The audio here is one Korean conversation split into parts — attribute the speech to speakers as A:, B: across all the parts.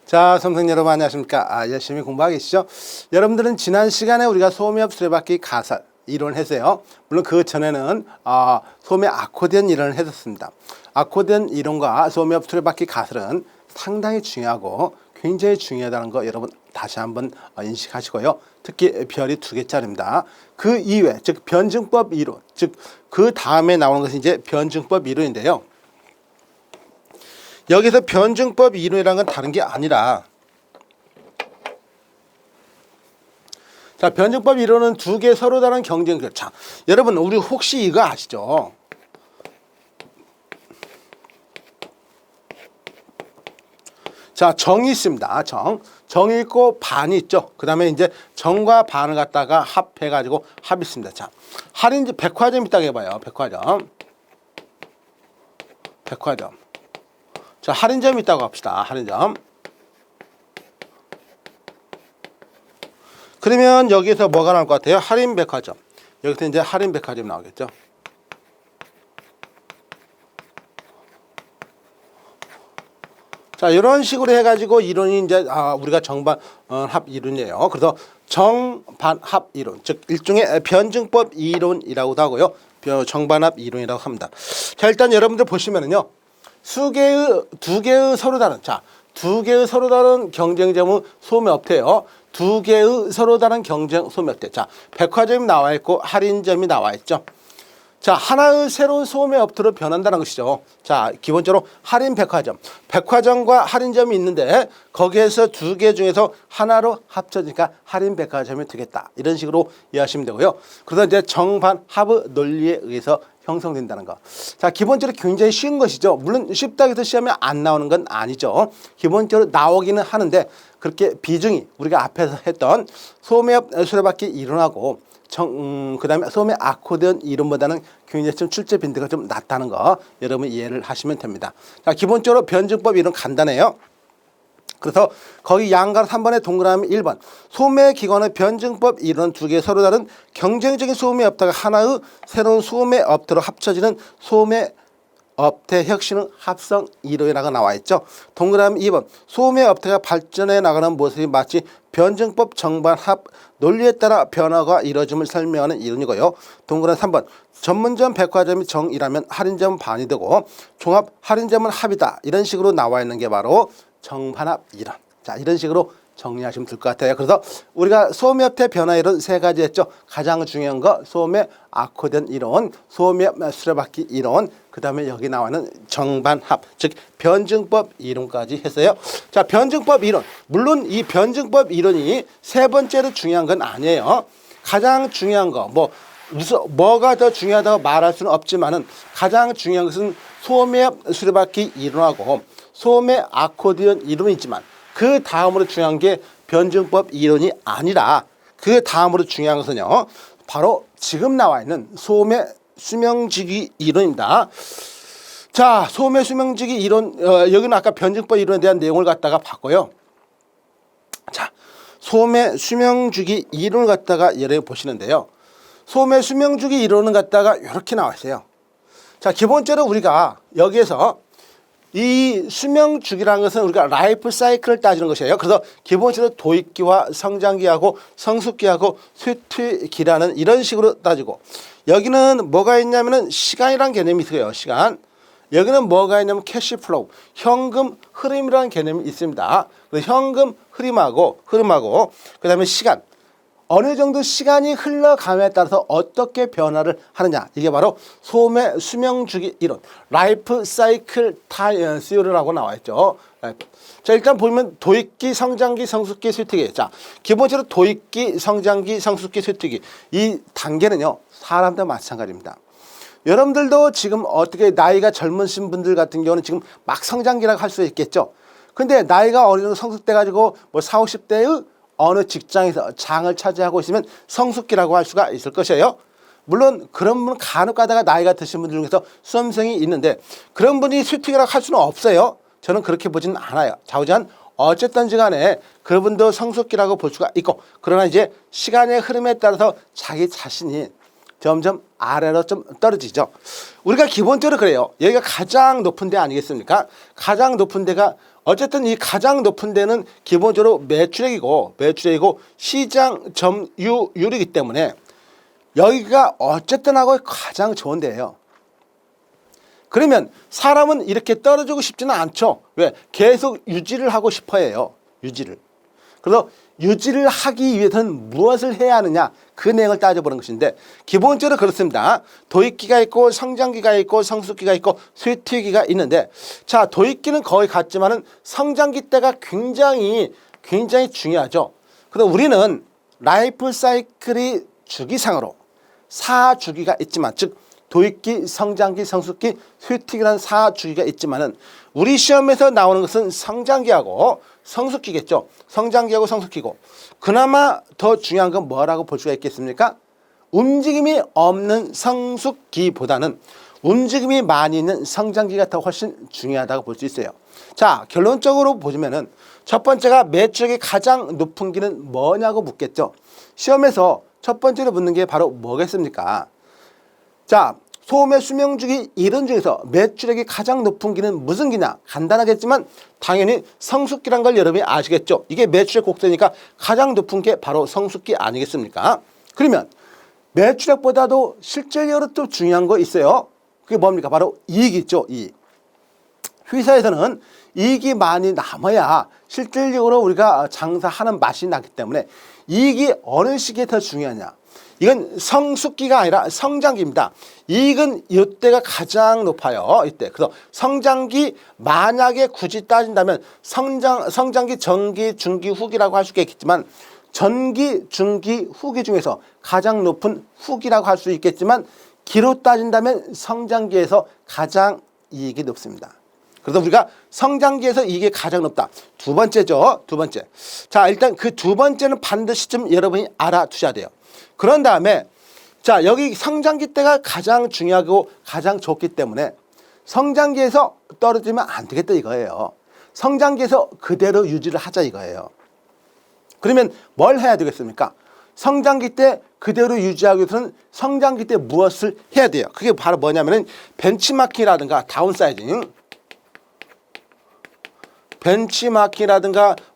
A: 자, 수험생 여러분 안녕하십니까? 열심히 공부하고 계시죠? 여러분들은 지난 시간에 우리가 소매업 수레바퀴 가설 이론을 했어요. 물론 그 전에는 소매 아코디언 이론을 했었습니다. 아코디언 이론과 소매업 수레바퀴 가설은 상당히 중요하고 굉장히 중요하다는 거 여러분 다시 한번 인식하시고요. 특히 별이 2개짜리입니다. 그 이외, 즉 변증법 이론, 즉 그 다음에 나오는 것이 이제 변증법 이론인데요. 여기서 변증법 이론이라는 건 다른 게 아니라, 자, 변증법 이론은 2개 서로 다른 경쟁 자, 여러분 우리 혹시 이거 아시죠? 자, 정이 있습니다. 정이 있고 반이 있죠. 그 다음에 이제 정과 반을 갖다가 합해가지고 합이 있습니다. 자, 할인 백화점 있다고 해봐요. 백화점. 자, 할인점이 있다고 합시다. 할인점. 그러면 여기서 뭐가 나올 것 같아요? 할인백화점. 여기서 이제 할인백화점이 나오겠죠. 자, 이런 식으로 해가지고 이론이 이제 우리가 정반합 이론이에요. 그래서 정반합 이론, 즉 일종의 변증법 이론이라고도 하고요. 정반합 이론이라고 합니다. 자, 일단 여러분들 보시면은요. 두 개의 서로 다른, 자, 2개의 서로 다른 경쟁점은 소매업태예요. 2개의 서로 다른 경쟁 소매업태. 자, 백화점이 나와 있고 할인점이 나와 있죠. 자, 하나의 새로운 소매업태로 변한다는 것이죠. 자, 기본적으로 할인백화점, 백화점과 할인점이 있는데 거기에서 2개 중에서 하나로 합쳐지니까 할인백화점이 되겠다. 이런 식으로 이해하시면 되고요. 그래서 이제 정반합의 논리에 의해서 형성된다는 거. 자, 기본적으로 굉장히 쉬운 것이죠. 물론 쉽다고 해서 시험에 안 나오는 건 아니죠. 기본적으로 나오기는 하는데 그렇게 비중이 우리가 앞에서 했던 소매업 수레바퀴 이론하고 그 다음에 소매 아코디언 이론보다는 굉장히 좀 출제 빈도가 좀 낮다는 거 여러분 이해를 하시면 됩니다. 자, 기본적으로 변증법 이론 간단해요. 그래서 거기 양가로 3번에 동그라미 1번 소매 기관의 변증법 이론 2개 서로 다른 경쟁적인 소매업태가 하나의 새로운 소매업태로 합쳐지는 소매업태 혁신의 합성 이론이라고 나와 있죠. 동그라미 2번 소매업태가 발전해 나가는 모습이 마치 변증법 정반합 논리에 따라 변화가 이루어짐을 설명하는 이론이고요. 동그라미 3번 전문점 백화점이 정이라면 할인점은 반이 되고 종합 할인점은 합이다. 이런 식으로 나와 있는 게 바로 정반합 이론. 자, 이런 식으로 정리하시면 될 것 같아요. 그래서 우리가 소매업태 변화 이론 3가지 했죠. 가장 중요한 거 소매 아코디언 이론, 소매 수레바퀴 이론, 그 다음에 여기 나와는 정반합, 즉 변증법 이론까지 했어요. 자, 변증법 이론. 물론 이 변증법 이론이 3번째로 중요한 건 아니에요. 가장 중요한 거, 뭐가 더 중요하다고 말할 수는 없지만은 가장 중요한 것은 소매 수레바퀴 이론하고 소매 아코디언 이론이지만 그 다음으로 중요한 게 변증법 이론이 아니라 그 다음으로 중요한 것은요. 바로 지금 나와 있는 소매 수명주기 이론입니다. 자, 소매 수명주기 이론, 여기는 아까 변증법 이론에 대한 내용을 갖다가 봤고요. 자, 소매 수명주기 이론을 갖다가 여러분 보시는데요. 소매 수명주기 이론은 갖다가 이렇게 나와 있어요. 자, 기본적으로 우리가 여기에서 이 수명 주기라는 것은 우리가 라이프 사이클을 따지는 것이에요. 그래서 기본적으로 도입기와 성장기하고 성숙기하고 쇠퇴기라는 이런 식으로 따지고 여기는 뭐가 있냐면은 시간이라는 개념이 있어요. 시간. 여기는 뭐가 있냐면 캐시 플로우, 현금 흐름이라는 개념이 있습니다. 그래서 현금 흐름하고 그다음에 시간. 어느 정도 시간이 흘러감에 따라서 어떻게 변화를 하느냐. 이게 바로 소매 수명주기 이론, 라이프 사이클 시오리라고 나와 있죠. 자, 일단 보면 도입기, 성장기, 성숙기, 쇠퇴기. 자, 기본적으로 도입기, 성장기, 성숙기, 쇠퇴기. 이 단계는요, 사람도 마찬가지입니다. 여러분들도 지금 어떻게 나이가 젊으신 분들 같은 경우는 지금 막 성장기라고 할 수 있겠죠. 근데 나이가 어느 정도 성숙돼가지고 40, 50대의 어느 직장에서 장을 차지하고 있으면 성숙기라고 할 수가 있을 것이에요. 물론 그런 분은 간혹 가다가 나이가 드신 분들 중에서 수험생이 있는데 그런 분이 쇠퇴기라고 할 수는 없어요. 저는 그렇게 보지는 않아요. 좌우지간 어쨌든지 간에 그분도 성숙기라고 볼 수가 있고, 그러나 이제 시간의 흐름에 따라서 자기 자신이 점점 아래로 좀 떨어지죠. 우리가 기본적으로 그래요. 여기가 가장 높은 데 아니겠습니까? 가장 높은 데가 어쨌든 이 가장 높은 데는 기본적으로 매출액이고 시장 점유율이기 때문에 여기가 어쨌든 하고 가장 좋은 데예요. 그러면 사람은 이렇게 떨어지고 싶지는 않죠. 왜? 계속 유지를 하고 싶어 해요. 유지를. 그래서 유지를 하기 위해서는 무엇을 해야 하느냐, 그 내용을 따져보는 것인데, 기본적으로 그렇습니다. 도입기가 있고 성장기가 있고 성숙기가 있고 쇠퇴기가 있는데, 자, 도입기는 거의 같지만은 성장기 때가 굉장히 중요하죠. 그래서 우리는 라이프 사이클이 주기상으로 4주기가 있지만, 즉 도입기, 성장기, 성숙기, 쇠퇴기라는 4주기가 있지만은 우리 시험에서 나오는 것은 성장기하고 성숙기겠죠. 성장기하고 성숙기고, 그나마 더 중요한 건 뭐라고 볼 수가 있겠습니까? 움직임이 없는 성숙기보다는 움직임이 많이 있는 성장기가 더 훨씬 중요하다고 볼 수 있어요. 자, 결론적으로 보시면은 첫 번째가 매출액이 가장 높은 기는 뭐냐고 묻겠죠. 시험에서 첫 번째로 묻는 게 바로 뭐겠습니까? 자, 소매 수명주기 이론 중에서 매출액이 가장 높은 기는 무슨 기냐? 간단하겠지만 당연히 성숙기란 걸 여러분이 아시겠죠? 이게 매출액 곡선이니까 가장 높은 게 바로 성숙기 아니겠습니까? 그러면 매출액보다도 실질적으로 또 중요한 거 있어요. 그게 뭡니까? 바로 이익이 있죠. 이익. 회사에서는 이익이 많이 남아야 실질적으로 우리가 장사하는 맛이 나기 때문에 이익이 어느 시기에 더 중요하냐? 이건 성숙기가 아니라 성장기입니다. 이익은 이때가 가장 높아요. 이때. 그래서 성장기, 만약에 굳이 따진다면 성장기, 전기, 중기, 후기라고 할 수가 있겠지만 전기, 중기, 후기 중에서 가장 높은 후기라고 할 수 있겠지만 기로 따진다면 성장기에서 가장 이익이 높습니다. 그래서 우리가 성장기에서 이게 가장 높다. 두 번째죠. 두 번째. 자, 일단 그 두 번째는 반드시 좀 여러분이 알아두셔야 돼요. 그런 다음에 자, 여기 성장기 때가 가장 중요하고 가장 좋기 때문에 성장기에서 떨어지면 안 되겠다 이거예요. 성장기에서 그대로 유지를 하자 이거예요. 그러면 뭘 해야 되겠습니까? 성장기 때 그대로 유지하기 위해서는 성장기 때 무엇을 해야 돼요? 그게 바로 뭐냐면은 벤치마킹이라든가 다운사이징,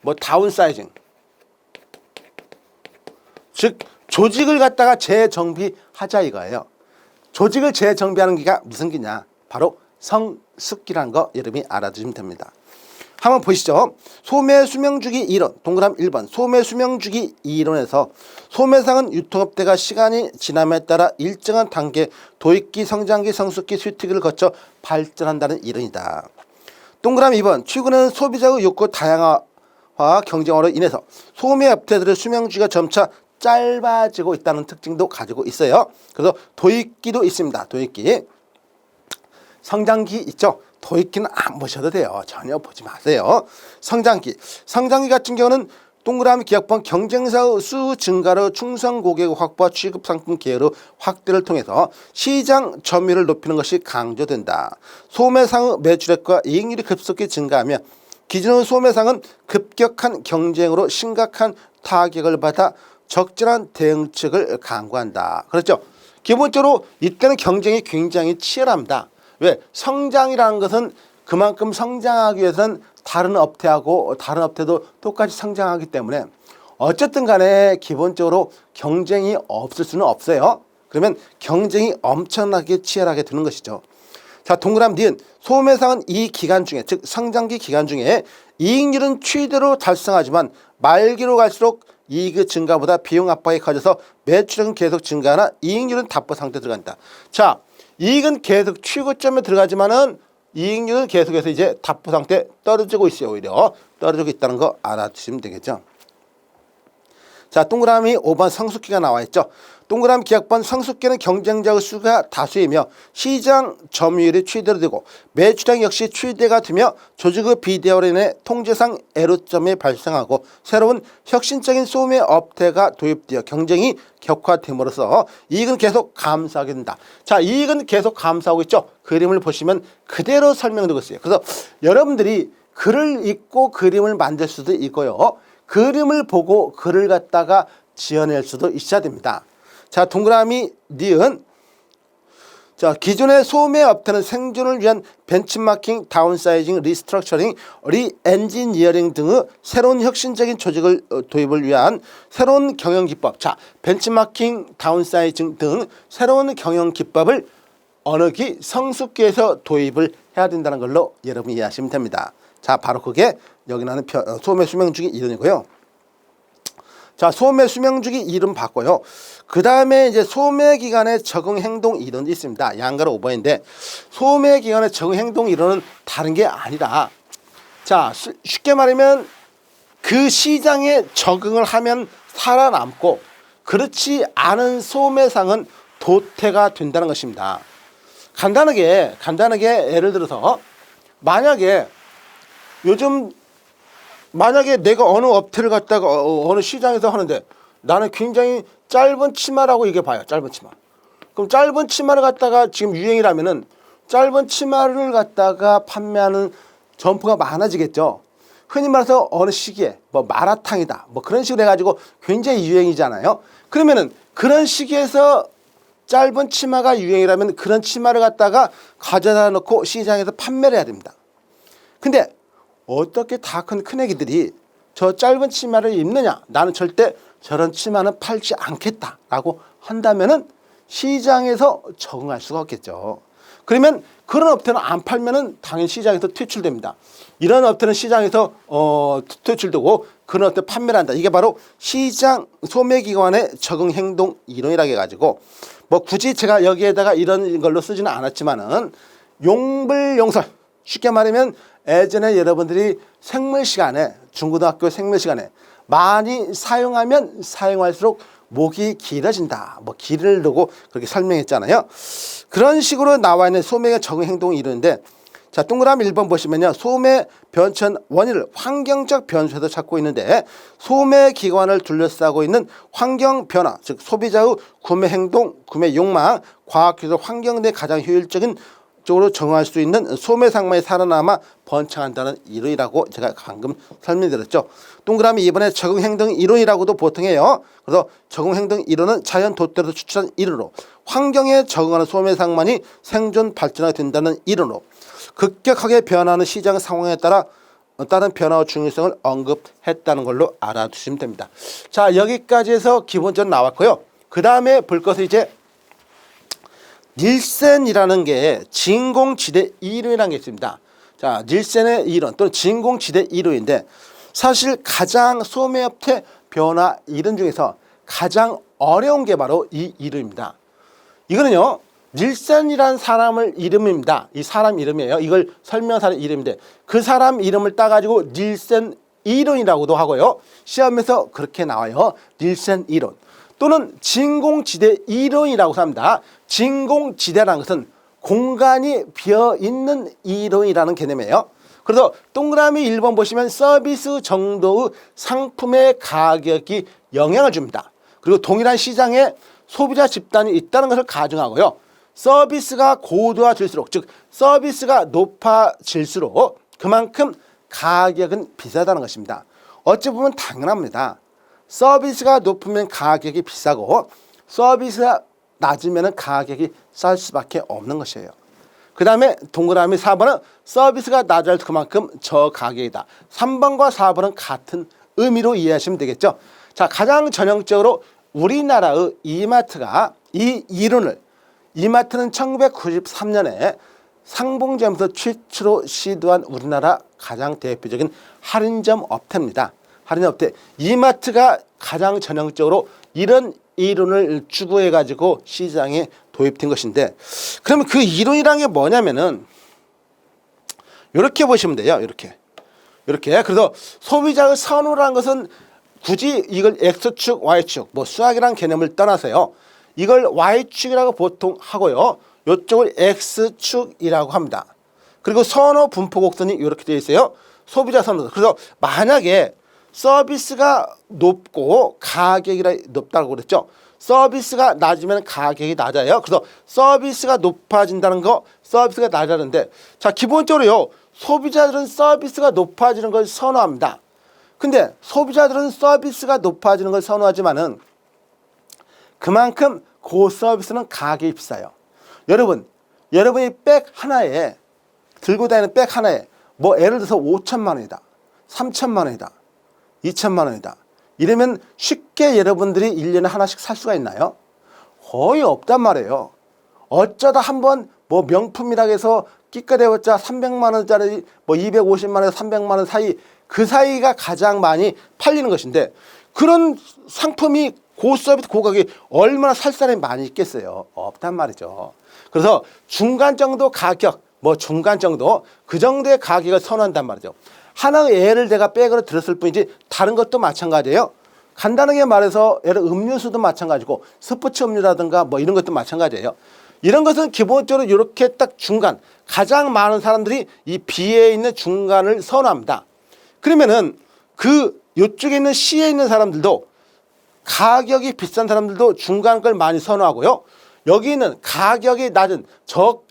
A: 뭐 다운사이징, 즉 조직을 갖다가 재정비하자 이거예요. 조직을 재정비하는 기가 무슨 기냐? 바로 성숙기라는 거 여러분이 알아두시면 됩니다. 한번 보시죠. 소매 수명주기 이론, 동그라미 1번. 소매 수명주기 이론에서 소매상은 유통업대가 시간이 지남에 따라 일정한 단계 도입기, 성장기, 성숙기, 쇠퇴기를 거쳐 발전한다는 이론이다. 동그라미 2번. 최근에는 소비자의 욕구 다양화와 경쟁으로 인해서 소매업체들의 수명주기가 점차 짧아지고 있다는 특징도 가지고 있어요. 그래서 도입기도 있습니다. 도입기. 성장기 있죠. 도입기는 안 보셔도 돼요. 전혀 보지 마세요. 성장기 같은 경우는 동그라미 기업번 경쟁사의 수 증가로 충성 고객 확보와 취급 상품 계열의 확대를 통해서 시장 점유율을 높이는 것이 강조된다. 소매상의 매출액과 이익률이 급속히 증가하며 기존의 소매상은 급격한 경쟁으로 심각한 타격을 받아 적절한 대응책을 강구한다. 그렇죠. 기본적으로 이때는 경쟁이 굉장히 치열합니다. 왜? 성장이라는 것은 그만큼 성장하기 위해서는 다른 업체도 똑같이 성장하기 때문에 어쨌든 간에 기본적으로 경쟁이 없을 수는 없어요. 그러면 경쟁이 엄청나게 치열하게 되는 것이죠. 자, 동그라미 니은 소매상은 이 기간 중에, 즉 성장기 기간 중에 이익률은 최대로 달성하지만 말기로 갈수록 이익의 증가보다 비용 압박이 커져서 매출액은 계속 증가하나 이익률은 답보 상태에 들어간다. 자, 이익은 계속 최고점에 들어가지만은 이익률은 계속해서 이제 답보 상태에 떨어지고 있어요. 오히려 떨어지고 있다는 거 알아두시면 되겠죠. 자, 동그라미 5번 성숙기가 나와 있죠. 동그라미 기억번 성숙기는 경쟁자의 수가 다수이며 시장 점유율이 최대로 되고 매출액 역시 최대가 되며 조직의 비대화로 인해 통제상 애로점이 발생하고 새로운 혁신적인 소매 업태가 도입되어 경쟁이 격화됨으로써 이익은 계속 감소하게 된다. 자, 이익은 계속 감소하고 있죠. 그림을 보시면 그대로 설명되고 있어요. 그래서 여러분들이 글을 읽고 그림을 만들 수도 있고요. 그림을 보고 글을 갖다가 지어낼 수도 있어야 됩니다. 자, 동그라미 니은 자, 기존의 소매 업태는 생존을 위한 벤치마킹, 다운사이징, 리스트럭처링, 리엔지니어링 등의 새로운 혁신적인 조직을 도입을 위한 새로운 경영 기법. 자, 벤치마킹, 다운사이징 등 새로운 경영 기법을 어느 기 성숙기에서 도입을 해야 된다는 걸로 여러분이 이해하시면 됩니다. 자, 바로 그게 여기 나는 소매 수명주기 이론이고요. 자, 소매 수명주기 이론 봤고요. 그 다음에 이제 소매 기간의 적응 행동 이론이 있습니다. 양가로 5번인데 소매 기간의 적응 행동 이론은 다른 게 아니라, 자, 쉽게 말하면 그 시장에 적응을 하면 살아남고 그렇지 않은 소매상은 도태가 된다는 것입니다. 간단하게 예를 들어서 만약에 내가 어느 업태를 갖다가 어느 시장에서 하는데 나는 굉장히 짧은 치마라고 이게 봐요. 짧은 치마. 그럼 짧은 치마를 갖다가 지금 유행이라면은 짧은 치마를 갖다가 판매하는 점포가 많아지겠죠. 흔히 말해서 어느 시기에 뭐 마라탕이다 뭐 그런 식으로 해가지고 굉장히 유행이잖아요. 그러면은 그런 시기에서 짧은 치마가 유행이라면 그런 치마를 갖다가 가져다 놓고 시장에서 판매를 해야 됩니다. 근데 어떻게 다 큰 애기들이 저 짧은 치마를 입느냐? 나는 절대 저런 치마는 팔지 않겠다라고 한다면은 시장에서 적응할 수가 없겠죠. 그러면 그런 업태는 안 팔면은 당연히 시장에서 퇴출됩니다. 이런 업태는 시장에서 퇴출되고 그런 업태 판매를 한다. 이게 바로 시장 소매기관의 적응 행동 이론이라고 해가지고 뭐 굳이 제가 여기에다가 이런 걸로 쓰지는 않았지만은 용불용설, 쉽게 말하면 예전에 여러분들이 생물 시간에 중고등학교 생물 시간에 많이 사용하면 사용할수록 목이 길어진다. 뭐 길을 두고 그렇게 설명했잖아요. 그런 식으로 나와 있는 소매의 적응 행동이 이루는데, 자, 동그라미 1번 보시면요. 소매 변천 원인을 환경적 변수에서 찾고 있는데 소매 기관을 둘러싸고 있는 환경 변화, 즉 소비자의 구매 행동, 구매 욕망, 과학기술 환경 내 가장 효율적인 쪽으로 정할 수 있는 소매 상만이 살아남아 번창한다는 이론이라고 제가 방금 설명드렸죠. 동그라미 2번에 적응 행동 이론이라고도 보통 해요. 그래서 적응 행동 이론은 자연 도태로서 추출한 이론으로 환경에 적응하는 소매 상만이 생존 발전하게 된다는 이론으로 급격하게 변하는 시장 상황에 따라 다른 변화와 중요성을 언급했다는 걸로 알아두시면 됩니다. 자, 여기까지 해서 기본적으로 나왔고요. 그 다음에 볼 것은 이제 닐센이라는 게 진공지대 이론이라는 게 있습니다. 자, 닐센의 이론 또는 진공지대 이론인데 사실 가장 소매업태 변화 이론 중에서 가장 어려운 게 바로 이 이론입니다. 이거는요, 닐센이라는 사람을 이름입니다. 이 사람 이름이에요. 이걸 설명하는 이름인데 그 사람 이름을 따가지고 닐센 이론이라고도 하고요. 시험에서 그렇게 나와요. 닐센 이론. 또는 진공지대 이론이라고 합니다. 진공지대라는 것은 공간이 비어있는 이론이라는 개념이에요. 그래서 동그라미 1번 보시면 서비스 정도의 상품의 가격이 영향을 줍니다. 그리고 동일한 시장에 소비자 집단이 있다는 것을 가정하고요. 서비스가 고도화될수록, 즉 서비스가 높아질수록 그만큼 가격은 비싸다는 것입니다. 어찌 보면 당연합니다. 서비스가 높으면 가격이 비싸고 서비스가 낮으면 가격이 쌀 수밖에 없는 것이에요. 그 다음에 동그라미 4번은 서비스가 낮을 그만큼 저가격이다. 3번과 4번은 같은 의미로 이해하시면 되겠죠. 자, 가장 전형적으로 우리나라의 이마트가 이 이론을, 이마트는 1993년에 상봉점에서 최초로 시도한 우리나라 가장 대표적인 할인점 업태입니다. 할인점 업태. 이마트가 가장 전형적으로 이런 이론을 추구해 가지고 시장에 도입된 것인데, 그러면 그 이론이란 게 뭐냐면은 이렇게 보시면 돼요. 이렇게. 그래서 소비자의 선호라는 것은 굳이 이걸 X축, Y축, 뭐 수학이라는 개념을 떠나서요. 이걸 Y축이라고 보통 하고요. 이쪽을 X축이라고 합니다. 그리고 선호 분포 곡선이 이렇게 되어 있어요. 소비자 선호. 그래서 만약에 서비스가 높고 가격이 높다고 그랬죠. 서비스가 낮으면 가격이 낮아요. 그래서 서비스가 높아진다는 거, 서비스가 낮아지는데, 자, 기본적으로요, 소비자들은 서비스가 높아지는 걸 선호합니다. 근데 소비자들은 서비스가 높아지는 걸 선호하지만은 그만큼 그 서비스는 가격이 비싸요. 여러분이 백 하나에 들고 다니는 백 하나에 뭐 예를 들어서 5천만 원이다, 3천만 원이다, 2천만 원이다. 이러면 쉽게 여러분들이 1년에 하나씩 살 수가 있나요? 거의 없단 말이에요. 어쩌다 한번 뭐 명품이라고 해서 끼까대봤자 300만 원짜리 뭐 250만 원에서 300만 원 사이, 그 사이가 가장 많이 팔리는 것인데, 그런 상품이 고서비스 고가격이 얼마나 살 사람이 많이 있겠어요? 없단 말이죠. 그래서 중간 정도 가격, 뭐 중간 정도, 그 정도의 가격을 선호한단 말이죠. 하나의 예를 내가 백으로 들었을 뿐이지 다른 것도 마찬가지예요. 간단하게 말해서 예를 음료수도 마찬가지고 스포츠 음료라든가 뭐 이런 것도 마찬가지예요. 이런 것은 기본적으로 이렇게 딱 중간, 가장 많은 사람들이 이 B에 있는 중간을 선호합니다. 그러면은 그 이쪽에 있는 C에 있는 사람들도, 가격이 비싼 사람들도 중간 걸 많이 선호하고요. 여기 있는 가격이 낮은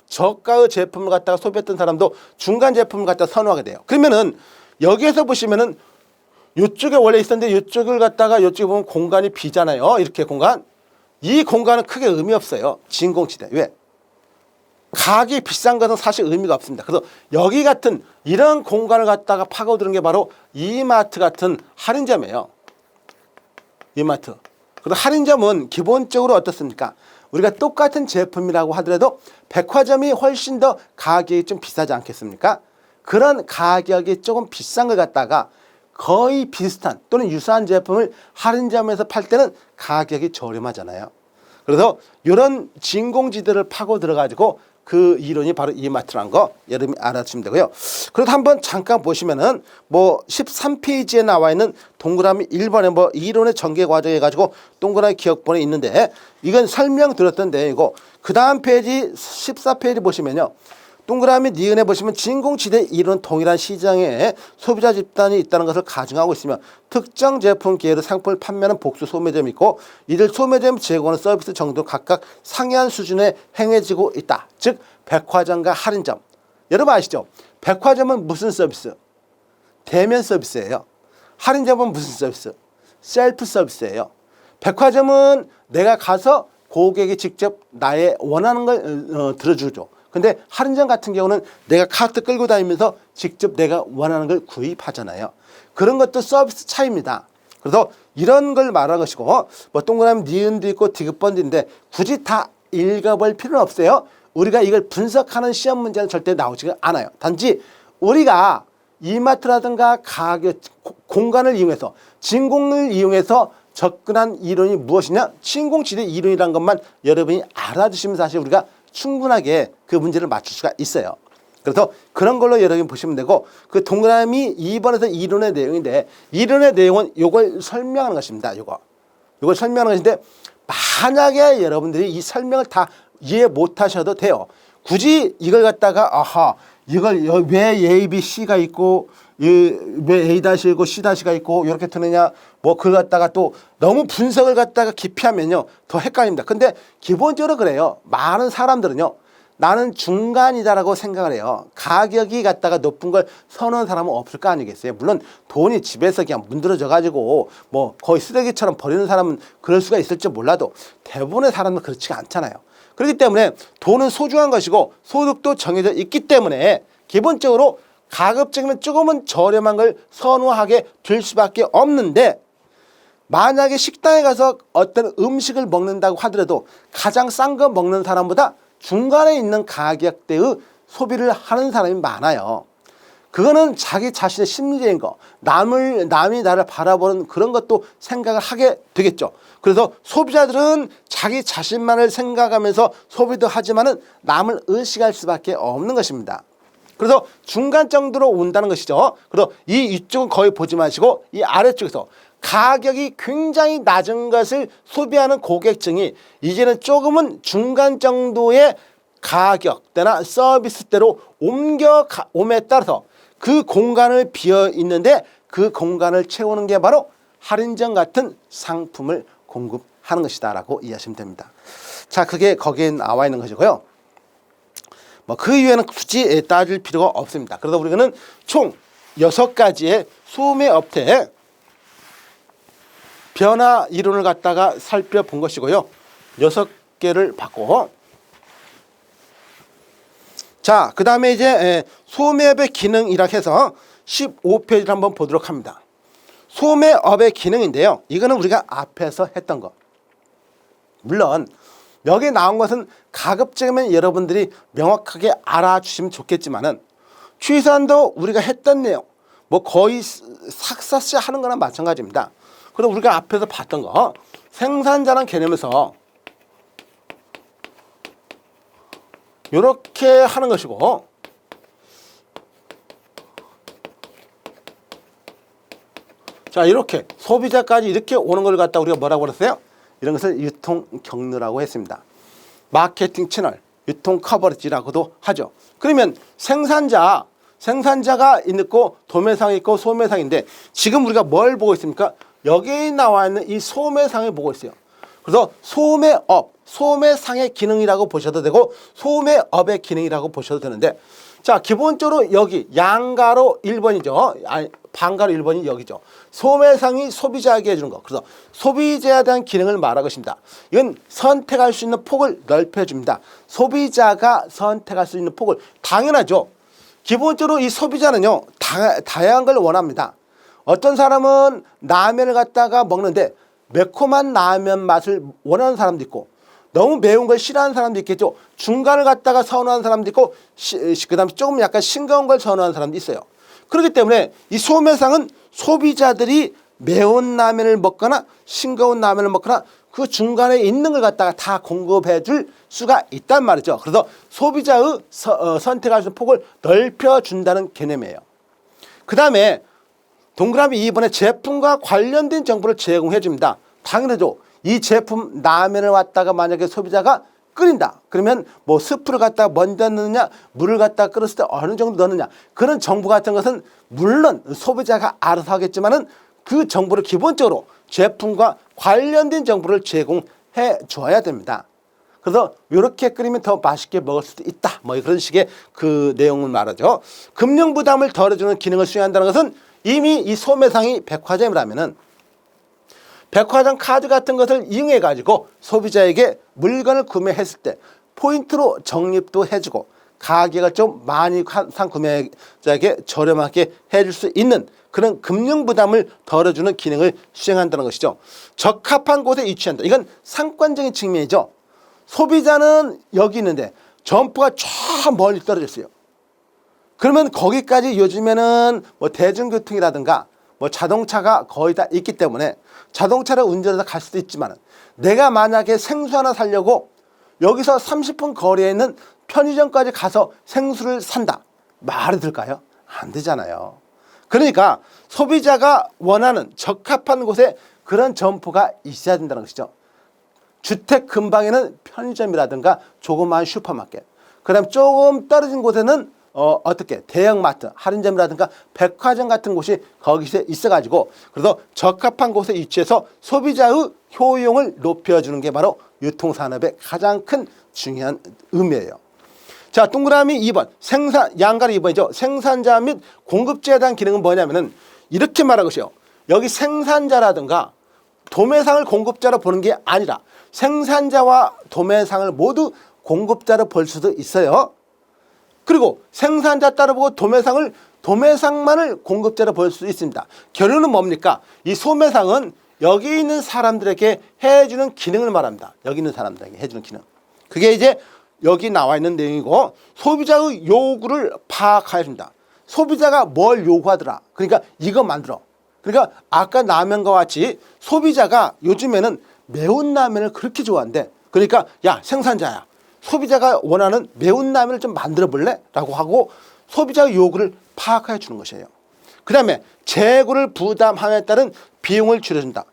A: 저가의 제품을 갖다가 소비했던 사람도 중간 제품을 갖다가 선호하게 돼요. 그러면은 여기에서 보시면은 이쪽에 원래 있었는데 이쪽을 갖다가 이쪽에 보면 공간이 비잖아요. 이렇게 공간. 이 공간은 크게 의미 없어요. 진공지대. 왜? 가격이 비싼 것은 사실 의미가 없습니다. 그래서 여기 같은 이런 공간을 갖다가 파고드는 게 바로 이마트 같은 할인점이에요. 이마트. 그래서 할인점은 기본적으로 어떻습니까? 우리가 똑같은 제품이라고 하더라도 백화점이 훨씬 더 가격이 좀 비싸지 않겠습니까? 그런 가격이 조금 비싼 걸 갖다가 거의 비슷한 또는 유사한 제품을 할인점에서 팔 때는 가격이 저렴하잖아요. 그래서 이런 진공지대를 파고 들어가지고 그 이론이 바로 이마트라는 거 여러분이 알아주시면 되고요. 그래도 한번 잠깐 보시면은 뭐 13페이지에 나와 있는 동그라미 1번에 뭐 이론의 전개 과정 해가지고 동그라미 기억본에 있는데, 이건 설명드렸던 내용이고, 그 다음 페이지 14페이지 보시면요. 동그라미 니은에 보시면 진공지대 이론 동일한 시장에 소비자 집단이 있다는 것을 가정하고 있으며, 특정 제품 계열의 상품을 판매하는 복수 소매점이 있고, 이들 소매점이 제공하는 서비스 정도 각각 상이한 수준에 행해지고 있다. 즉 백화점과 할인점. 여러분 아시죠? 백화점은 무슨 서비스? 대면 서비스예요. 할인점은 무슨 서비스? 셀프 서비스예요. 백화점은 내가 가서 고객이 직접 나의 원하는 걸 들어주죠. 근데 할인점 같은 경우는 내가 카트 끌고 다니면서 직접 내가 원하는 걸 구입하잖아요. 그런 것도 서비스 차이입니다. 그래서 이런 걸 말하는 것이고, 뭐 동그라미 니은도 있고 디귿번도 있는데 굳이 다 읽어볼 필요는 없어요. 우리가 이걸 분석하는 시험 문제는 절대 나오지 않아요. 단지 우리가 이마트라든가 가격, 공간을 이용해서, 진공을 이용해서 접근한 이론이 무엇이냐? 진공지대 이론이라는 것만 여러분이 알아두시면 사실 우리가 충분하게 그 문제를 맞출 수가 있어요. 그래서 그런 걸로 여러분이 보시면 되고, 그 동그라미 2번에서 이론의 내용인데, 이론의 내용은 이걸 설명하는 것입니다. 이걸 설명하는 것인데, 만약에 여러분들이 이 설명을 다 이해 못 하셔도 돼요. 굳이 이걸 갖다가 이걸 왜 A, B, C가 있고 왜 A-이고 C-가 있고 이렇게 되느냐, 뭐 그걸 갖다가 또 너무 분석을 갖다가 깊이 하면요 더 헷갈립니다. 근데 기본적으로 그래요. 많은 사람들은요, 나는 중간이다라고 생각을 해요. 가격이 갖다가 높은 걸 선호하는 사람은 없을 거 아니겠어요. 물론 돈이 집에서 그냥 문드러져 가지고 뭐 거의 쓰레기처럼 버리는 사람은 그럴 수가 있을지 몰라도 대부분의 사람은 그렇지가 않잖아요. 그렇기 때문에 돈은 소중한 것이고 소득도 정해져 있기 때문에 기본적으로 가급적이면 조금은 저렴한 걸 선호하게 될 수밖에 없는데, 만약에 식당에 가서 어떤 음식을 먹는다고 하더라도 가장 싼 거 먹는 사람보다 중간에 있는 가격대의 소비를 하는 사람이 많아요. 그거는 자기 자신의 심리적인 거, 남이 나를 바라보는 그런 것도 생각을 하게 되겠죠. 그래서 소비자들은 자기 자신만을 생각하면서 소비도 하지만은 남을 의식할 수밖에 없는 것입니다. 그래서 중간 정도로 온다는 것이죠. 그래서 이쪽은 거의 보지 마시고 이 아래쪽에서 가격이 굉장히 낮은 것을 소비하는 고객층이 이제는 조금은 중간 정도의 가격대나 서비스대로 옴에 따라서 그 공간을 비어 있는데, 그 공간을 채우는 게 바로 할인점 같은 상품을 공급하는 것이다 라고 이해하시면 됩니다. 자, 그게 거기에 나와 있는 것이고요. 뭐 그 이외에는 굳이 따질 필요가 없습니다. 그래서 우리는 총 6가지의 소매 업태 변화 이론을 갖다가 살펴본 것이고요. 6개를 받고, 자, 그 다음에 이제 소매업의 기능이라 해서 15페이지를 한번 보도록 합니다. 소매업의 기능인데요. 이거는 우리가 앞에서 했던 거. 물론 여기 나온 것은 가급적이면 여러분들이 명확하게 알아주시면 좋겠지만은 최소한도 우리가 했던 내용 뭐 거의 삭삭시 하는 거나 마찬가지입니다. 그리고 우리가 앞에서 봤던 거 생산자라는 개념에서 이렇게 하는 것이고, 자 이렇게 소비자까지 이렇게 오는 걸 갖다 우리가 뭐라고 그랬어요? 이런 것을 유통 경로라고 했습니다. 마케팅 채널, 유통 커버리지라고도 하죠. 그러면 생산자가 있고 도매상이 있고 소매상인데 지금 우리가 뭘 보고 있습니까? 여기 나와 있는 이 소매상을 보고 있어요. 그래서 소매업, 소매상의 기능이라고 보셔도 되고 소매업의 기능이라고 보셔도 되는데, 자 기본적으로 여기 양가로 1번이죠. 아니 반가로 1번이 여기죠. 소매상이 소비자에게 해주는 거. 그래서 소비자에 대한 기능을 말하는 것입니다. 이건 선택할 수 있는 폭을 넓혀줍니다. 소비자가 선택할 수 있는 폭을, 당연하죠. 기본적으로 이 소비자는요 다양한 걸 원합니다. 어떤 사람은 라면을 갖다가 먹는데 매콤한 라면 맛을 원하는 사람도 있고, 너무 매운 걸 싫어하는 사람도 있겠죠. 중간을 갖다가 선호하는 사람도 있고, 그 다음에 조금 약간 싱거운 걸 선호하는 사람도 있어요. 그렇기 때문에 이 소매상은 소비자들이 매운 라면을 먹거나 싱거운 라면을 먹거나 그 중간에 있는 걸 갖다가 다 공급해 줄 수가 있단 말이죠. 그래서 소비자의 선택할 수 있는 폭을 넓혀준다는 개념이에요. 그 다음에 동그라미 2번에 제품과 관련된 정보를 제공해 줍니다. 당연하죠. 이 제품 라면을 갖다가 만약에 소비자가 끓인다. 그러면 뭐 스프를 갖다가 먼저 넣느냐, 물을 갖다가 끓였을 때 어느 정도 넣느냐, 그런 정보 같은 것은 물론 소비자가 알아서 하겠지만은 그 정보를 기본적으로 제품과 관련된 정보를 제공해 줘야 됩니다. 그래서 이렇게 끓이면 더 맛있게 먹을 수도 있다. 뭐 그런 식의 그 내용을 말하죠. 금융 부담을 덜어주는 기능을 수행한다는 것은 이미 이 소매상이 백화점이라면은 백화점 카드 같은 것을 이용해 가지고 소비자에게 물건을 구매했을 때 포인트로 적립도 해주고 가격을 좀 많이 산 구매자에게 저렴하게 해줄 수 있는 그런 금융 부담을 덜어주는 기능을 수행한다는 것이죠. 적합한 곳에 위치한다. 이건 상권적인 측면이죠. 소비자는 여기 있는데 점포가 저 멀리 떨어져 있어요. 그러면 거기까지 요즘에는 뭐 대중교통이라든가 뭐 자동차가 거의 다 있기 때문에 자동차를 운전해서 갈 수도 있지만, 내가 만약에 생수 하나 사려고 여기서 30분 거리에 있는 편의점까지 가서 생수를 산다. 말이 될까요? 안 되잖아요. 그러니까 소비자가 원하는 적합한 곳에 그런 점포가 있어야 된다는 것이죠. 주택 근방에는 편의점이라든가 조그마한 슈퍼마켓, 그 다음 조금 떨어진 곳에는 어떻게 대형마트, 할인점이라든가 백화점 같은 곳이 거기서 있어가지고, 그래서 적합한 곳에 위치해서 소비자의 효용을 높여주는 게 바로 유통산업의 가장 큰 중요한 의미예요. 자, 동그라미 2번 양가리 2번이죠. 생산자 및 공급자에 대한 기능은 뭐냐면은 이렇게 말한 것이요. 여기 생산자라든가 도매상을 공급자로 보는 게 아니라 생산자와 도매상을 모두 공급자로 볼 수도 있어요. 그리고 생산자 따로 보고 도매상만을 공급자로 볼 수 있습니다. 결론은 뭡니까? 이 소매상은 여기 있는 사람들에게 해주는 기능을 말합니다. 여기 있는 사람들에게 해주는 기능. 그게 이제 여기 나와 있는 내용이고, 소비자의 요구를 파악해야 된다. 소비자가 뭘 요구하더라. 그러니까 이거 만들어. 그러니까 아까 라면과 같이 소비자가 요즘에는 매운 라면을 그렇게 좋아한대. 그러니까 야 생산자야, 소비자가 원하는 매운 라면을 좀 만들어 볼래? 라고 하고 소비자의 요구를 파악해 주는 것이에요. 그 다음에 재고를 부담함에 따른 비용을 줄여준다.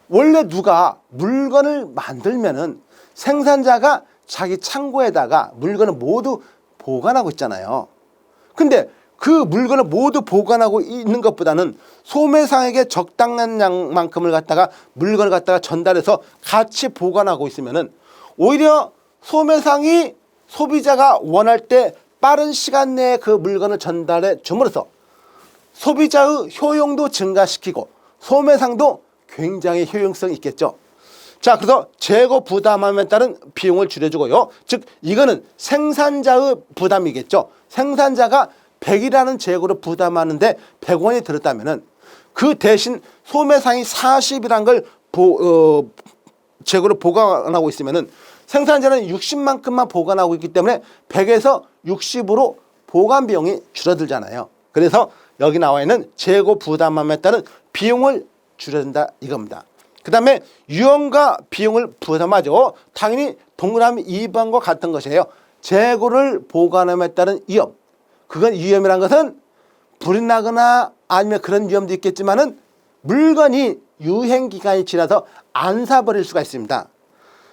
A: 원래 누가 물건을 만들면은 생산자가 자기 창고에다가 물건을 모두 보관하고 있잖아요. 근데 그 물건을 모두 보관하고 있는 것보다는 소매상에게 적당한 양만큼을 갖다가 물건을 갖다가 전달해서 같이 보관하고 있으면은 오히려 소매상이 소비자가 원할 때 빠른 시간 내에 그 물건을 전달해 줌으로써 소비자의 효용도 증가시키고 소매상도 굉장히 효용성이 있겠죠. 자, 그래서 재고 부담함에 따른 비용을 줄여주고요. 즉 이거는 생산자의 부담이겠죠. 생산자가 100이라는 재고를 부담하는데 100원이 들었다면은 그 대신 소매상이 40이라는 걸 재고를 보관하고 있으면은 생산자는 60만큼만 보관하고 있기 때문에 100에서 60으로 보관 비용이 줄어들잖아요. 그래서 여기 나와 있는 재고 부담함에 따른 비용을 줄여준다 이겁니다. 그 다음에 위험과 비용을 부담하죠. 당연히 동그라미 2번과 같은 것이에요. 재고를 보관함에 따른 위험. 그건 위험이란 것은 불이 나거나 아니면 그런 위험도 있겠지만은 물건이 유행기간이 지나서 안 사버릴 수가 있습니다.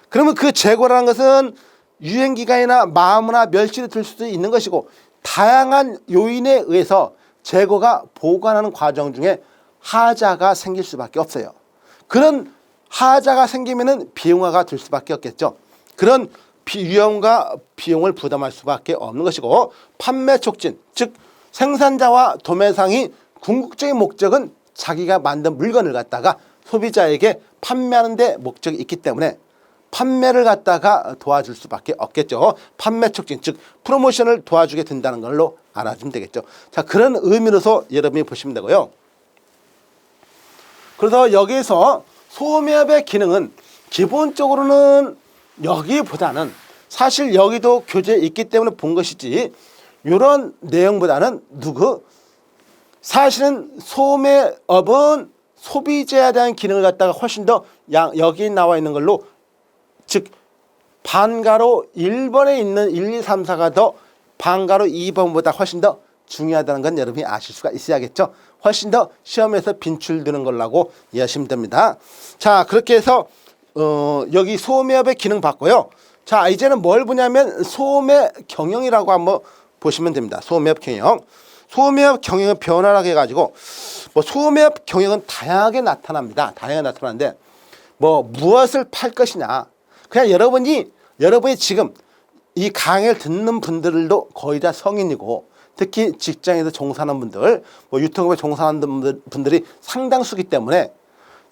A: 그러면 그 재고라는 것은 유행기간이나 마모나 멸실이 될 수도 있는 것이고 다양한 요인에 의해서 재고가 보관하는 과정 중에 하자가 생길 수밖에 없어요. 그런 하자가 생기면은 비용화가 될 수밖에 없겠죠. 그런 위험과 비용을 부담할 수밖에 없는 것이고 판매 촉진, 즉 생산자와 도매상이 궁극적인 목적은 자기가 만든 물건을 갖다가 소비자에게 판매하는 데 목적이 있기 때문에 판매를 갖다가 도와줄 수밖에 없겠죠. 판매 촉진, 즉 프로모션을 도와주게 된다는 걸로 알아주면 되겠죠. 자, 그런 의미로서 여러분이 보시면 되고요. 그래서 여기에서 소매업의 기능은 기본적으로는 여기보다는 사실 여기도 교재에 있기 때문에 본 것이지 이런 내용보다는 사실은 소매업은 소비자에 대한 기능을 갖다가 훨씬 더 여기 나와 있는 걸로 즉 반가로 1번에 있는 1, 2, 3, 4가 더 반가로 2번보다 훨씬 더 중요하다는 건 여러분이 아실 수가 있어야겠죠. 훨씬 더 시험에서 빈출되는 걸라고 이해하시면 됩니다. 자, 그렇게 해서 여기 소매업의 기능 봤고요. 자, 이제는 뭘 보냐면 소매 경영이라고 한번 보시면 됩니다. 소매업 경영. 소매업 경영을 변화하게 해가지고 소매업 경영은 다양하게 나타납니다. 다양하게 나타나는데 무엇을 팔 것이냐. 그냥 여러분이 지금 이 강의를 듣는 분들도 거의 다 성인이고 특히 직장에서 종사하는 분들, 유통업에 종사하는 분들이 상당수기 때문에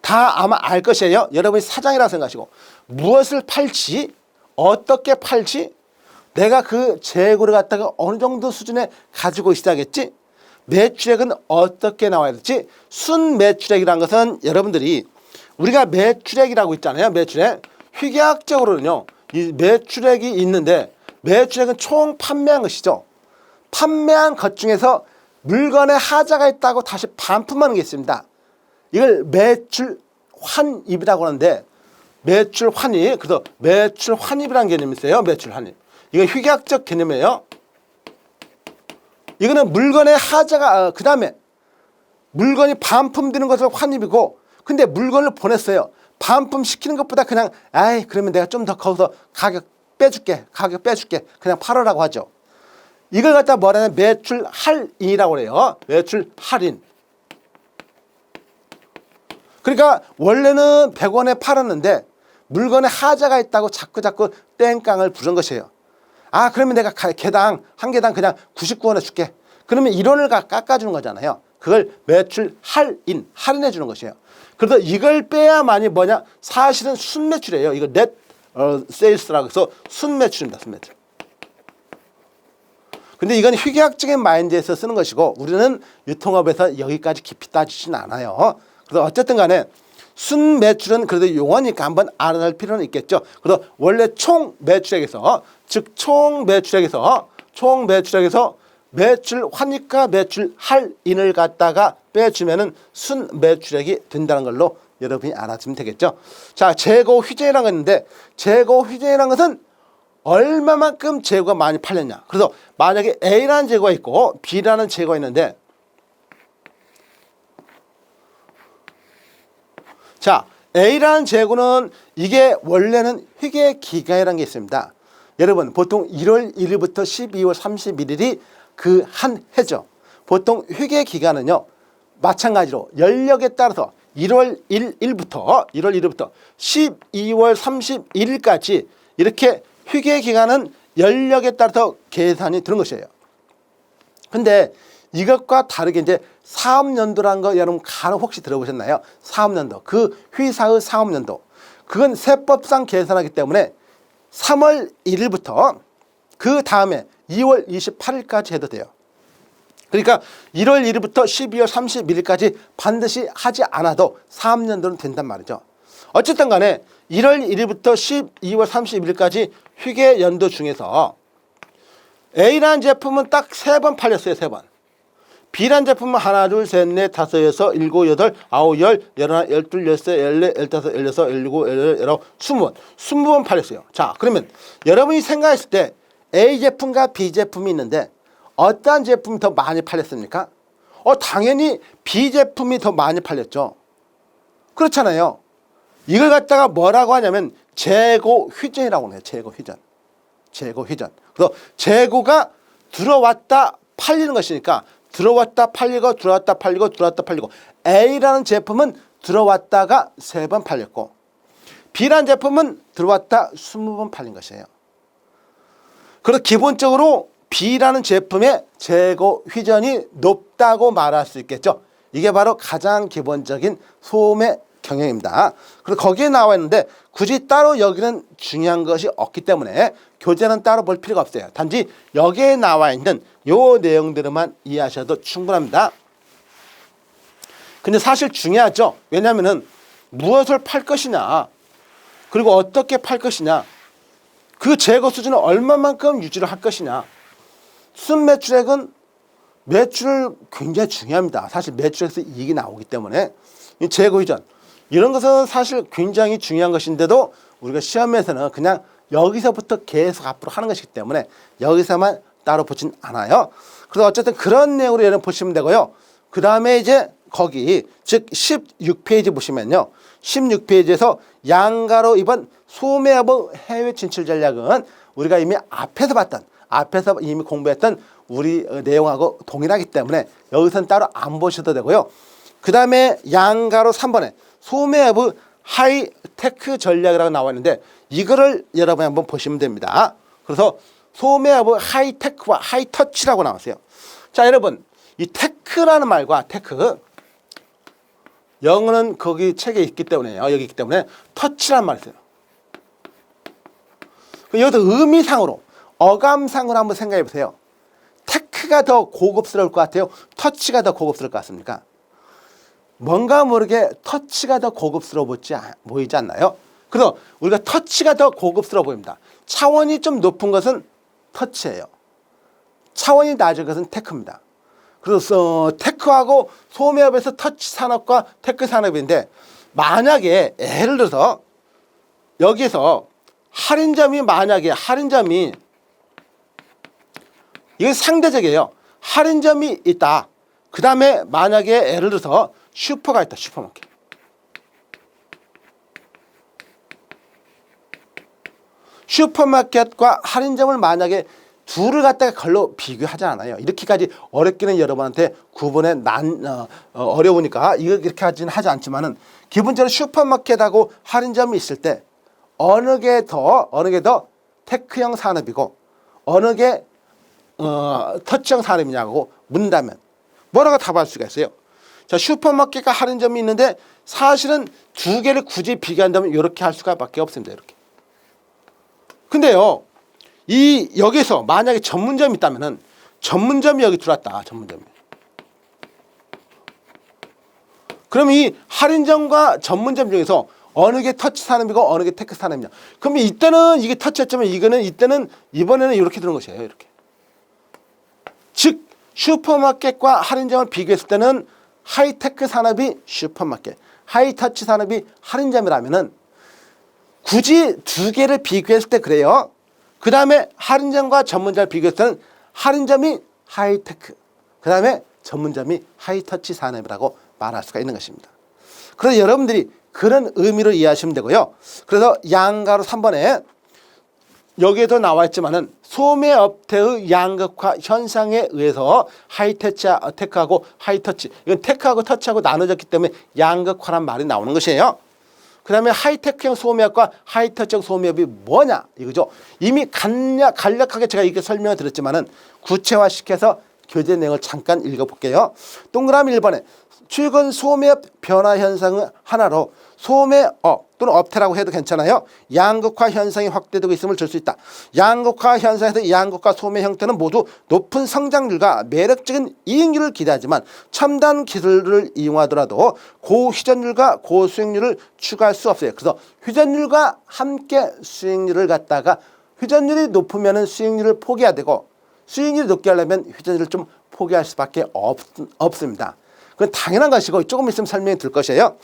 A: 다 아마 알 것이에요. 여러분이 사장이라고 생각하시고 무엇을 팔지, 어떻게 팔지, 내가 그 재고를 갖다가 어느 정도 수준에 가지고 있어야겠지, 매출액은 어떻게 나와야 될지. 순매출액이라는 것은 여러분들이 우리가 매출액이라고 있잖아요. 매출액. 회계학적으로는요, 이 매출액이 있는데 매출액은 총 판매한 것이죠. 판매한 것 중에서 물건에 하자가 있다고 다시 반품하는 게 있습니다. 이걸 매출 환입이라고 하는데 매출 환입, 그래서 매출 환입이라는 개념이 있어요. 매출 환입. 이건 회계학적 개념이에요. 이거는 물건의 하자가 그 다음에 물건이 반품되는 것을 환입이고, 근데 물건을 보냈어요. 반품시키는 것보다 그냥 그러면 내가 좀 더 거기서 가격 빼줄게 그냥 팔으라고 하죠. 이걸 갖다 뭐라냐면 매출 할인이라고 그래요. 매출 할인. 그러니까 원래는 100원에 팔았는데 물건에 하자가 있다고 자꾸 땡깡을 부른 것이에요. 그러면 내가 한 개당 그냥 99원에 줄게. 그러면 1원을 깎아주는 거잖아요. 그걸 매출 할인해 주는 것이에요. 그래서 이걸 빼야만이 사실은 순매출이에요. 이거 넷 세일스라고 해서 순매출입니다. 순매출. 근데 이건 회계학적인 마인드에서 쓰는 것이고 우리는 유통업에서 여기까지 깊이 따지진 않아요. 그래서 어쨌든 간에 순매출은 그래도 용어니까 한번 알아낼 필요는 있겠죠. 그래서 원래 총 매출액에서 매출 환입과 매출 할인을 갖다가 빼주면은 순매출액이 된다는 걸로 여러분이 알아주면 되겠죠. 자, 재고 휘재라는 거 있는데 재고 휘재라는 것은 얼마만큼 재고가 많이 팔렸냐. 그래서 만약에 A라는 재고가 있고 B라는 재고가 있는데, 자, A라는 재고는 이게 원래는 회계기간이라는 게 있습니다. 여러분 보통 1월 1일부터 12월 31일이 그 한 해죠. 보통 회계기간은요 마찬가지로 연력에 따라서 1월 1일부터 12월 31일까지 이렇게 회계기간은 연력에 따라서 계산이 되는 것이에요. 근데 이것과 다르게 이제 사업연도라는 거 여러분 혹시 들어보셨나요? 사업연도. 그 회사의 사업연도. 그건 세법상 계산하기 때문에 3월 1일부터 그 다음에 2월 28일까지 해도 돼요. 그러니까 1월 1일부터 12월 31일까지 반드시 하지 않아도 3년도는 된단 말이죠. 어쨌든 간에 1월 1일부터 12월 31일까지 휴게 연도 중에서 A라는 제품은 딱 3번 팔렸어요. 3번. B라는 제품은 하나, 둘, 셋, 넷, 다섯, 여섯, 일곱, 여덟, 아홉, 열, 열하나, 열둘, 열세, 열네, 열다섯, 열여섯, 열일곱, 열여덟, 열아홉, 20번. 20번 팔렸어요. 자, 그러면 여러분이 생각했을 때 A 제품과 B 제품이 있는데 어떠한 제품이 더 많이 팔렸습니까? 당연히 B 제품이 더 많이 팔렸죠. 그렇잖아요. 이걸 갖다가 뭐라고 하냐면 재고 휘전이라고 해요. 재고 휘전. 재고 휘전. 그래서 재고가 들어왔다 팔리는 것이니까 들어왔다 팔리고 들어왔다 팔리고 들어왔다 팔리고 A라는 제품은 들어왔다가 3번 팔렸고 B라는 제품은 들어왔다 20번 팔린 것이에요. 그래서 기본적으로 B라는 제품의 재고 휘전이 높다고 말할 수 있겠죠. 이게 바로 가장 기본적인 소매 경영입니다. 그리고 거기에 나와 있는데 굳이 따로 여기는 중요한 것이 없기 때문에 교재는 따로 볼 필요가 없어요. 단지 여기에 나와 있는 요 내용들만 이해하셔도 충분합니다. 근데 사실 중요하죠. 왜냐하면은 무엇을 팔 것이냐 그리고 어떻게 팔 것이냐 그 재고 수준을 얼마만큼 유지를 할 것이냐 순매출액은 매출을 굉장히 중요합니다. 사실 매출에서 이익이 나오기 때문에 이 재고 이전 이런 것은 사실 굉장히 중요한 것인데도 우리가 시험에서는 그냥 여기서부터 계속 앞으로 하는 것이기 때문에 여기서만 따로 보진 않아요. 그래서 어쨌든 그런 내용으로 여러분 보시면 되고요. 그 다음에 이제 거기 즉 16페이지 보시면요. 16페이지에서 양가로 이번 소매업의 해외 진출 전략은 우리가 이미 앞에서 이미 공부했던 우리 내용하고 동일하기 때문에 여기서는 따로 안 보셔도 되고요. 그 다음에 양가로 3번에 소매업의 하이테크 전략이라고 나와 있는데 이거를 여러분이 한번 보시면 됩니다. 그래서 소매업의 하이테크와 하이터치라고 나왔어요. 자, 여러분 이 테크라는 말과 테크 영어는 거기 책에 있기 때문에요. 여기 있기 때문에 터치라는 말이 있어요. 여기서 의미상으로 어감상으로 한번 생각해 보세요. 테크가 더 고급스러울 것 같아요? 터치가 더 고급스러울 것 같습니까? 뭔가 모르게 터치가 더 고급스러워 보이지 않나요? 그래서 우리가 터치가 더 고급스러워 보입니다. 차원이 좀 높은 것은 터치예요. 차원이 낮은 것은 테크입니다. 그래서 테크하고 소매업에서 터치 산업과 테크 산업인데 만약에 예를 들어서 여기서 할인점이 이게 상대적이에요. 할인점이 있다. 그 다음에 만약에 예를 들어서 슈퍼가 있다. 슈퍼마켓. 슈퍼마켓과 할인점을 만약에 둘을 갖다가 걸로 비교하지 않아요. 이렇게까지 어렵기는 여러분한테 구분에 어려우니까 이렇게 하지는 하지 않지만은 기본적으로 슈퍼마켓하고 할인점이 있을 때 어느 게 더 테크형 산업이고 어느 게 터치형 산업이냐고 묻는다면 뭐라고 답할 수가 있어요. 자, 슈퍼마켓과 할인점이 있는데 사실은 두 개를 굳이 비교한다면 이렇게 할 수가 밖에 없습니다. 이렇게. 근데요, 여기서 만약에 전문점이 있다면은 전문점이 여기 들어왔다. 전문점이. 그럼 이 할인점과 전문점 중에서 어느 게 터치 산업이고 어느 게 테크 산업이냐. 그럼 이때는 이게 터치였지만 이번에는 이렇게 들어온 것이에요. 이렇게. 즉 슈퍼마켓과 할인점을 비교했을 때는 하이테크 산업이 슈퍼마켓, 하이터치 산업이 할인점이라면은 굳이 두 개를 비교했을 때 그래요. 그 다음에 할인점과 전문점을 비교했을 때는 할인점이 하이테크, 그 다음에 전문점이 하이터치 산업이라고 말할 수가 있는 것입니다. 그래서 여러분들이 그런 의미로 이해하시면 되고요. 그래서 양가로 3번에 여기에도 나와 있지만은 소매업태의 양극화 현상에 의해서 하이테크하고 하이터치, 이건 테크하고 터치하고 나눠졌기 때문에 양극화란 말이 나오는 것이에요. 그 다음에 하이테크형 소매업과 하이터치형 소매업이 뭐냐 이거죠. 이미 간략하게 제가 이렇게 설명을 드렸지만은 구체화시켜서 교재 내용을 잠깐 읽어볼게요. 동그라미 1번에 최근 소매업 변화 현상은 하나로 소매업 또는 업태라고 해도 괜찮아요. 양극화 현상이 확대되고 있음을 줄 수 있다. 양극화 현상에서 양극화 소매 형태는 모두 높은 성장률과 매력적인 이익률을 기대하지만 첨단 기술을 이용하더라도 고휘전율과 고수익률을 추가할 수 없어요. 그래서 회전율과 함께 수익률을 갖다가 회전율이 높으면 수익률을 포기해야 되고 수익률이 높게 하려면 회전율을 좀 포기할 수밖에 없습니다. 그건 당연한 것이고 조금 있으면 설명이 들 것이에요.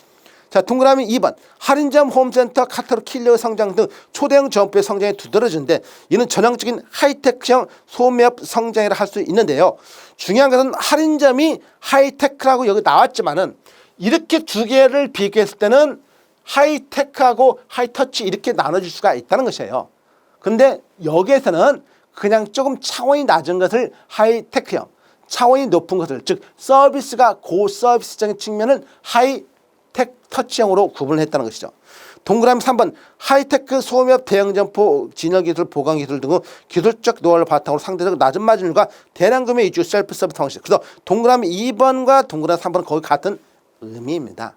A: 자, 동그라미 2번. 할인점, 홈센터, 카타로그, 킬러 성장 등 초대형 점포의 성장이 두드러지는데 이는 전형적인 하이테크형 소매업 성장이라 할 수 있는데요. 중요한 것은 할인점이 하이테크라고 여기 나왔지만은 이렇게 두 개를 비교했을 때는 하이테크하고 하이터치 이렇게 나눠질 수가 있다는 것이에요. 근데 여기에서는 그냥 조금 차원이 낮은 것을 하이테크형, 차원이 높은 것을, 즉 서비스가 고서비스적인 측면을 하이테크 터치형으로 구분을 했다는 것이죠. 동그라미 3번. 하이테크 소매업 대형점포 진열기술 보관기술 등의 기술적 노하우를 바탕으로 상대적으로 낮은 마진율과 대량 구매 위주 셀프 서비스 방식. 그래서 동그라미 2번과 동그라미 3번은 거의 같은 의미입니다.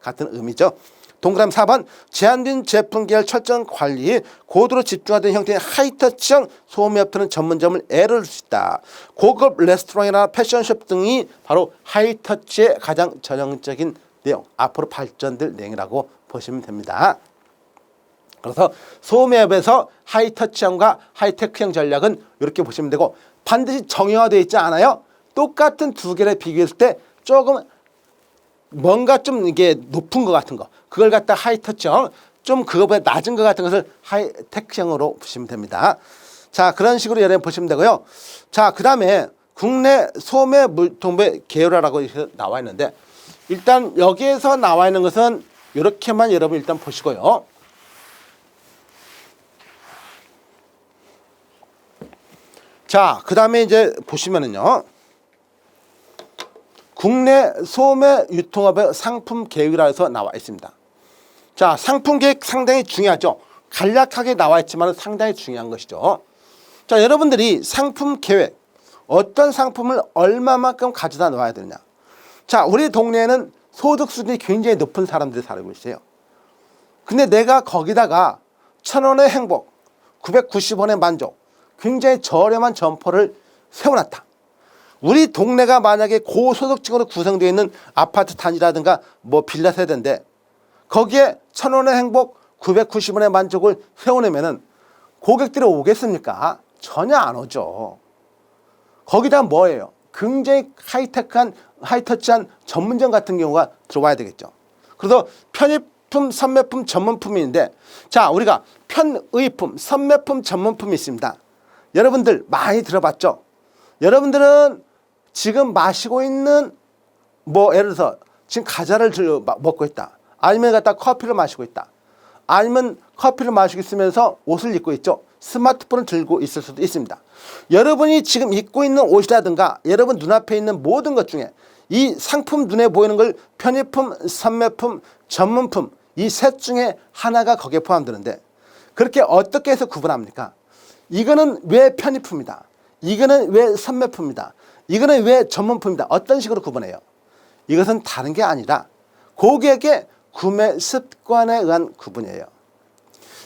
A: 같은 의미죠. 동그라미 4번. 제한된 제품 계열 철저한 관리에 고도로 집중하던 형태의 하이터치형 소매업들은 전문점을 애를 줄 수 있다. 고급 레스토랑이나 패션숍 등이 바로 하이터치의 가장 전형적인 내용, 앞으로 발전될 내용이라고 보시면 됩니다. 그래서 소매업에서 하이터치형과 하이테크형 전략은 이렇게 보시면 되고 반드시 정형화되어 있지 않아요? 똑같은 두 개를 비교했을 때 조금 뭔가 좀 이게 높은 것 같은 거, 그걸 갖다 하이터치형, 좀 그거보다 낮은 것 같은 것을 하이테크형으로 보시면 됩니다. 자, 그런 식으로 여러분 보시면 되고요. 자, 그 다음에 국내 소매 물통배 계열화라고 나와 있는데 일단 여기에서 나와 있는 것은 이렇게만 여러분 일단 보시고요. 자, 그 다음에 이제 보시면은요. 국내 소매 유통업의 상품 계획이라서 나와 있습니다. 자, 상품 계획 상당히 중요하죠. 간략하게 나와 있지만 상당히 중요한 것이죠. 자, 여러분들이 상품 계획, 어떤 상품을 얼마만큼 가져다 놓아야 되느냐. 자, 우리 동네에는 소득 수준이 굉장히 높은 사람들이 살고 있어요. 근데 내가 거기다가 1,000원의 행복, 990원의 만족, 굉장히 저렴한 점포를 세워놨다. 우리 동네가 만약에 고소득층으로 구성되어 있는 아파트 단지라든가 뭐 빌라 세대인데 거기에 1,000원의 행복, 990원의 만족을 세워놓으면은 고객들이 오겠습니까? 전혀 안 오죠. 거기다 뭐예요? 굉장히 하이테크한, 하이터치한 전문점 같은 경우가 들어와야 되겠죠. 그래서 편의품, 선매품, 전문품인데 자, 우리가 편의품, 선매품, 전문품이 있습니다. 여러분들 많이 들어봤죠? 여러분들은 지금 마시고 있는 뭐 예를 들어서 지금 과자를 먹고 있다. 아니면 갖다 커피를 마시고 있다. 아니면 커피를 마시고 있으면서 옷을 입고 있죠. 스마트폰을 들고 있을 수도 있습니다. 여러분이 지금 입고 있는 옷이라든가 여러분 눈앞에 있는 모든 것 중에 이 상품 눈에 보이는 걸 편의품, 선매품, 전문품 이 셋 중에 하나가 거기에 포함되는데 그렇게 어떻게 해서 구분합니까? 이거는 왜 편의품이다. 이거는 왜 선매품이다. 이거는 왜 전문품이다. 어떤 식으로 구분해요? 이것은 다른 게 아니라 고객의 구매 습관에 의한 구분이에요.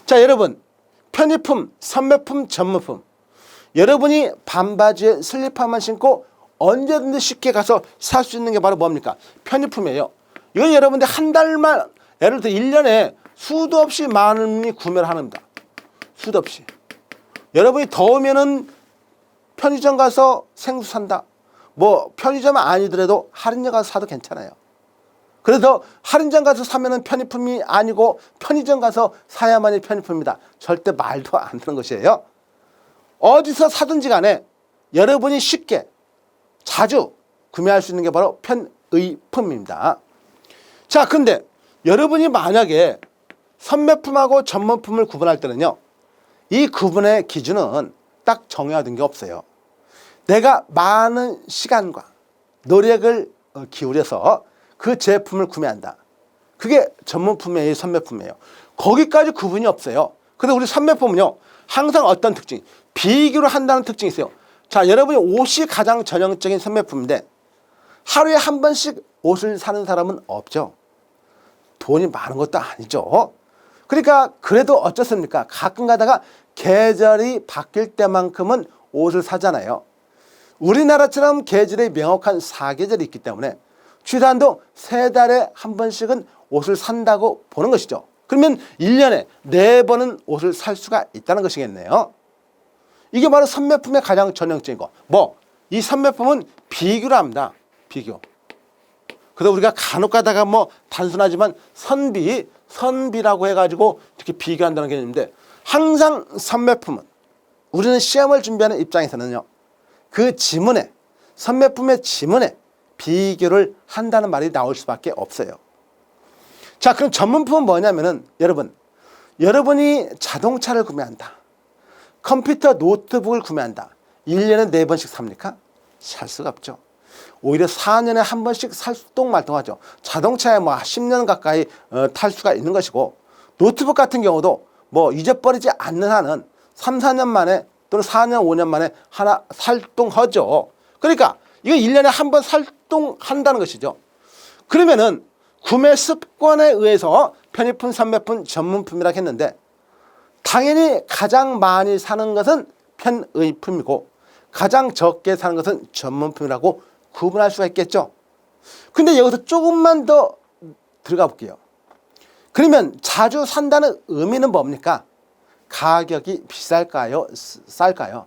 A: 자, 여러분 편의품, 선매품, 전문품 여러분이 반바지에 슬리퍼만 신고 언제든지 쉽게 가서 살 수 있는 게 바로 뭡니까? 편의품이에요. 이건 여러분들 한 달만 예를 들어 1년에 수도 없이 많이 구매를 합니다. 수도 없이. 여러분이 더우면은 편의점 가서 생수 산다. 뭐 편의점 아니더라도 할인점 가서 사도 괜찮아요. 그래서 할인점 가서 사면은 편의품이 아니고 편의점 가서 사야만이 편의품입니다. 절대 말도 안 되는 것이에요. 어디서 사든지 간에 여러분이 쉽게 자주 구매할 수 있는 게 바로 편의품입니다. 자, 근데 여러분이 만약에 선매품하고 전문품을 구분할 때는요. 이 구분의 기준은 딱 정해진 게 없어요. 내가 많은 시간과 노력을 기울여서 그 제품을 구매한다. 그게 전문품이에요, 선매품이에요. 거기까지 구분이 없어요. 근데 우리 선매품은요. 항상 어떤 특징, 비교를 한다는 특징이 있어요. 자, 여러분이 옷이 가장 전형적인 선매품인데 하루에 한 번씩 옷을 사는 사람은 없죠. 돈이 많은 것도 아니죠. 그러니까 그래도 어쩌습니까? 가끔 가다가 계절이 바뀔 때만큼은 옷을 사잖아요. 우리나라처럼 계절이 명확한 사계절이 있기 때문에 최소한도 3달에 한 번씩은 옷을 산다고 보는 것이죠. 그러면 1년에 4번은 옷을 살 수가 있다는 것이겠네요. 이게 바로 선매품의 가장 전형적인 거. 이 선매품은 비교를 합니다. 비교. 그래서 우리가 간혹 가다가 단순하지만 선비라고 해가지고 이렇게 비교한다는 개념인데, 항상 선매품은 우리는 시험을 준비하는 입장에서는요, 그 지문에, 선매품의 지문에 비교를 한다는 말이 나올 수밖에 없어요. 자, 그럼 전문품은 뭐냐면은 여러분이 자동차를 구매한다, 컴퓨터 노트북을 구매한다. 1년에 4번씩 삽니까? 살 수가 없죠. 오히려 4년에 한 번씩 살동말동하죠. 자동차에 10년 가까이 탈 수가 있는 것이고, 노트북 같은 경우도 잊어버리지 않는 한은 3, 4년 만에 또는 4년, 5년 만에 하나 살동하죠. 그러니까 이거 1년에 한 번 살동한다는 것이죠. 그러면은 구매 습관에 의해서 편의품, 선매품, 전문품이라고 했는데, 당연히 가장 많이 사는 것은 편의품이고 가장 적게 사는 것은 전문품이라고 구분할 수가 있겠죠. 근데 여기서 조금만 더 들어가 볼게요. 그러면 자주 산다는 의미는 뭡니까? 가격이 비쌀까요? 쌀까요?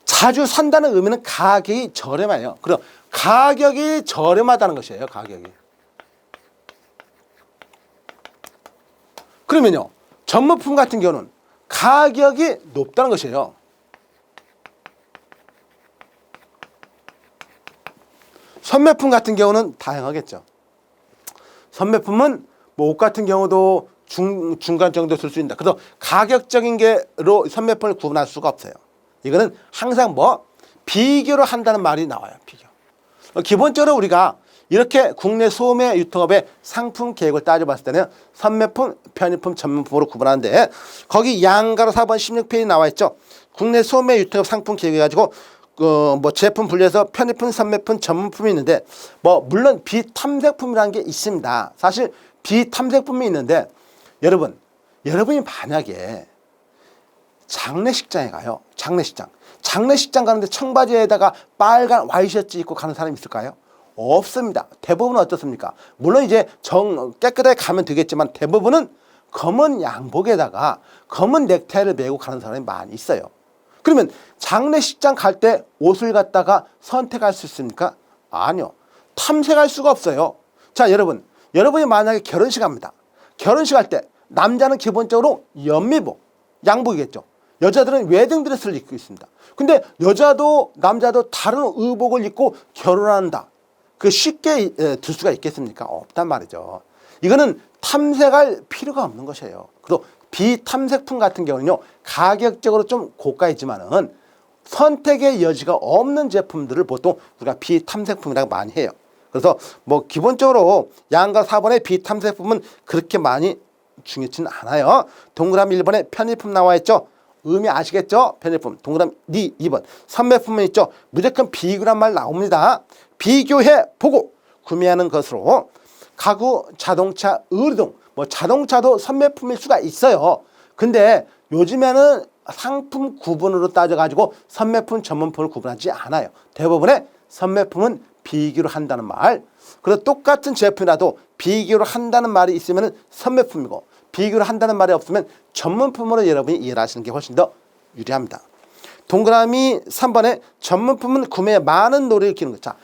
A: 자주 산다는 의미는 가격이 저렴해요. 그럼 가격이 저렴하다는 것이에요. 가격이. 그러면요, 전문품 같은 경우는 가격이 높다는 것이에요. 선매품 같은 경우는 다양하겠죠. 선매품은 옷 같은 경우도 중간 정도 쓸 수 있다. 그래서 가격적인 게로 선매품을 구분할 수가 없어요. 이거는 항상 비교를 한다는 말이 나와요. 비교. 기본적으로 우리가 이렇게 국내 소매 유통업의 상품 계획을 따져봤을 때는 선매품, 편의품, 전문품으로 구분하는데, 거기 양가로 4번 16페이지 나와 있죠. 국내 소매 유통업 상품 계획 해가지고 제품 분류해서 편의품, 선매품, 전문품이 있는데, 물론 비탐색품이라는 게 있습니다. 사실 비탐색품이 있는데, 여러분이 만약에 장례식장에 가요. 장례식장 가는데 청바지에다가 빨간 와이셔츠 입고 가는 사람이 있을까요? 없습니다. 대부분은 어떻습니까? 물론 이제 깨끗하게 가면 되겠지만 대부분은 검은 양복에다가 검은 넥타이를 메고 가는 사람이 많이 있어요. 그러면 장례식장 갈 때 옷을 갖다가 선택할 수 있습니까? 아니요. 탐색할 수가 없어요. 자, 여러분이 만약에 결혼식 합니다. 결혼식 할 때 남자는 기본적으로 연미복, 양복이겠죠. 여자들은 웨딩드레스를 입고 있습니다. 근데 여자도 남자도 다른 의복을 입고 결혼한다. 그 쉽게 들 수가 있겠습니까? 없단 말이죠. 이거는 탐색할 필요가 없는 것이에요. 그리고 비탐색품 같은 경우는요, 가격적으로 좀 고가이지만은 선택의 여지가 없는 제품들을 보통 우리가 비탐색품이라고 많이 해요. 그래서 기본적으로 양가 4번의 비탐색품은 그렇게 많이 중요치는 않아요. 동그라미 1번에 편의품 나와 있죠. 의미 아시겠죠? 편의품. 동그라미 2번. 선매품은 있죠. 무조건 비교란 말 나옵니다. 비교해 보고 구매하는 것으로 가구, 자동차, 의류등, 자동차도 선매품일 수가 있어요. 근데 요즘에는 상품 구분으로 따져가지고 선매품, 전문품을 구분하지 않아요. 대부분의 선매품은 비교를 한다는 말. 그리고 똑같은 제품이라도 비교를 한다는 말이 있으면 선매품이고, 비교를 한다는 말이 없으면 전문품으로 여러분이 이해를 하시는 게 훨씬 더 유리합니다. 동그라미 3번에 전문품은 구매에 많은 노력을 기울이는 것. 자,